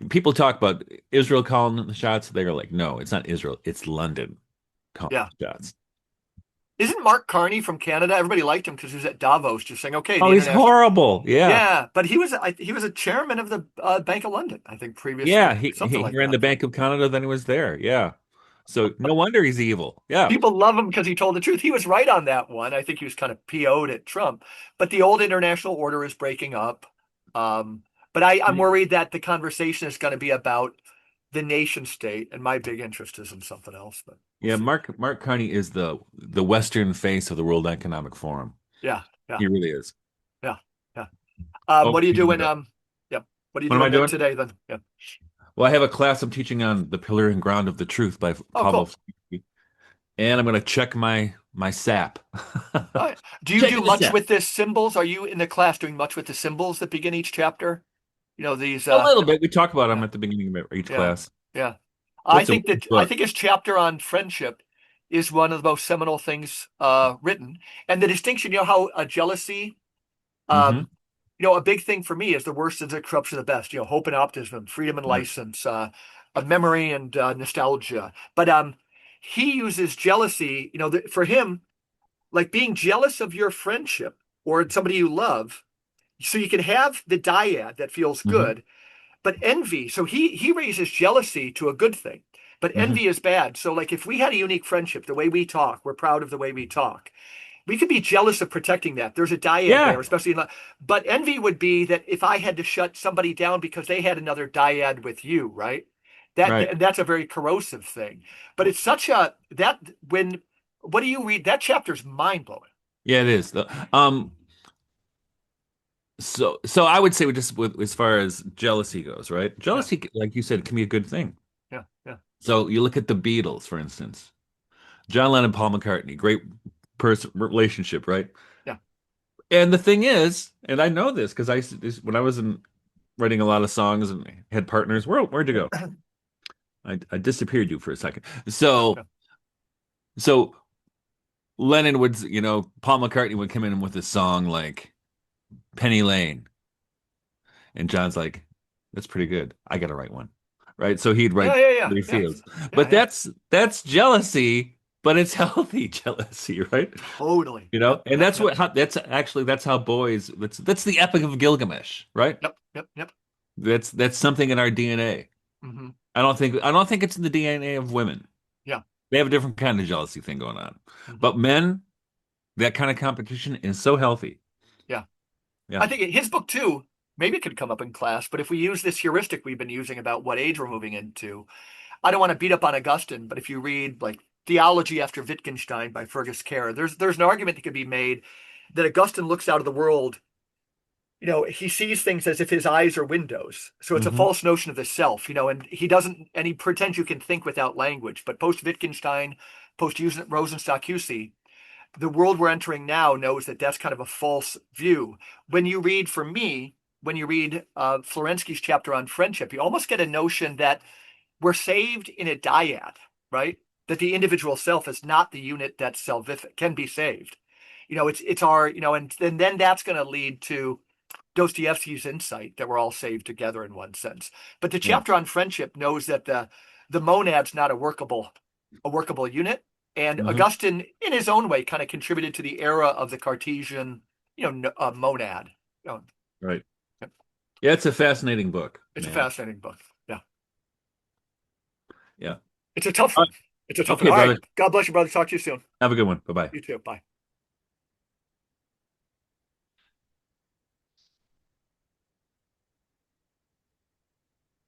people talk about Israel calling the shots. They're like, no, it's not Israel, it's London calling Yeah. the shots. Isn't Mark Carney from Canada? Everybody liked him because he was at Davos just saying, okay, Oh, the he's international. horrible. Yeah. Yeah, but he was a chairman of the Bank of London, I think, Yeah, previously, he, something he he like ran the that. Bank of Canada, then he was there. Yeah. So no wonder he's evil. Yeah. People love him because he told the truth. He was right on that one. I think he was kind of PO'd at Trump, but the old international order is breaking up. Um, but I'm worried that the conversation is going to be about the nation state, and my big interest is in something else. But we'll Yeah, see. Mark Carney is the Western face of the World Economic Forum. Yeah, yeah, He really is. yeah, yeah. Oh, What are you he's gonna doing? go. Yeah, what are you What am I doing doing? today then? Yeah. Well, I have a class I'm teaching on The Pillar and Ground of the Truth by Oh, Pavel, cool. and I'm going to check my sap. All right. Do you do Checking the much sap. with the symbols? Are you in the class doing much with the symbols that begin each chapter? You know, these A little bit. We talk about them yeah, at the beginning of each yeah, class. yeah. It's a weird I book. think his chapter on friendship is one of the most seminal things written. And the distinction, you know, how jealousy, Hmm. um, you know, a big thing for me is the worst is the corruption of the best. You know, hope and optimism, freedom and Right. license, a memory and nostalgia. But he uses jealousy. You know, for him, like being jealous of your friendship or somebody you love, so you can have the dyad that feels Hmm. good, but envy. So he raises jealousy to a good thing, but Hmm. envy is bad. So like if we had a unique friendship, the way we talk, we're proud of the way we talk. We could be jealous of protecting that. There's a dyad there, Yeah. especially in but envy would be that if I had to shut somebody down because they had another dyad with you, right? Right. And that's a very corrosive thing. But it's such a that when what do you read? That chapter's mind blowing. Yeah, it is. So I would say just with as far as jealousy goes, right? Yeah, Jealousy, like you said, can be a good thing. yeah, yeah, So you look at the Beatles, for instance. John Lennon, Paul McCartney, great person relationship, right? yeah. And the thing is, and I know this because when I was writing a lot of songs and had partners, where'd you go? I disappeared you for a second. Yeah. So Lennon would, Paul McCartney would come in with a song like Penny Lane, and John's like, "That's pretty good. I gotta write one." Right? So he'd Yeah, write yeah, yeah, what he yeah, feels. yeah, But yeah. that's jealousy, but it's healthy jealousy, right? Totally. Yep, And yep, that's yep, that's how boys that's the Epic of Gilgamesh, right? yep, yep, yep. That's something in our DNA. Hmm. I don't think it's in the DNA of women. Yeah. They have a different kind of jealousy thing going on. Hmm. But men, that kind of competition is so healthy. Yeah. Yeah. I think his book too, maybe it could come up in class, but if we use this heuristic we've been using about what age we're moving into, I don't want to beat up on Augustine, but if you read like Theology After Wittgenstein by Fergus Kerr, there's an argument that could be made that Augustine looks out of the world, you know, he sees things as if his eyes are windows. So it's a Hmm. false notion of the self, you know, and he doesn't, and he pretends you can think without language. But post Wittgenstein, post Rosenstock Hussey, the world we're entering now knows that that's kind of a false view. When you read, for me, when you read Florensky's chapter on friendship, you almost get a notion that we're saved in a dyad, right? That the individual self is not the unit that's salvific, can be saved. You know, it's our, you know, and then that's going to lead to Dostoevsky's insight that we're all saved together in one sense. But the Yeah. chapter on friendship knows that the monad's not a workable unit. And Hmm. Augustine, in his own way, kind of contributed to the era of the Cartesian, monad. You know, Right. Yeah, it's a fascinating book, it's a man. fascinating book. Yeah, Yeah. it's a tough All one. right. It's a tough one. Okay, All right. brother. God bless you, brother. Talk to you soon. Have a good one. Bye-bye. You too. Bye.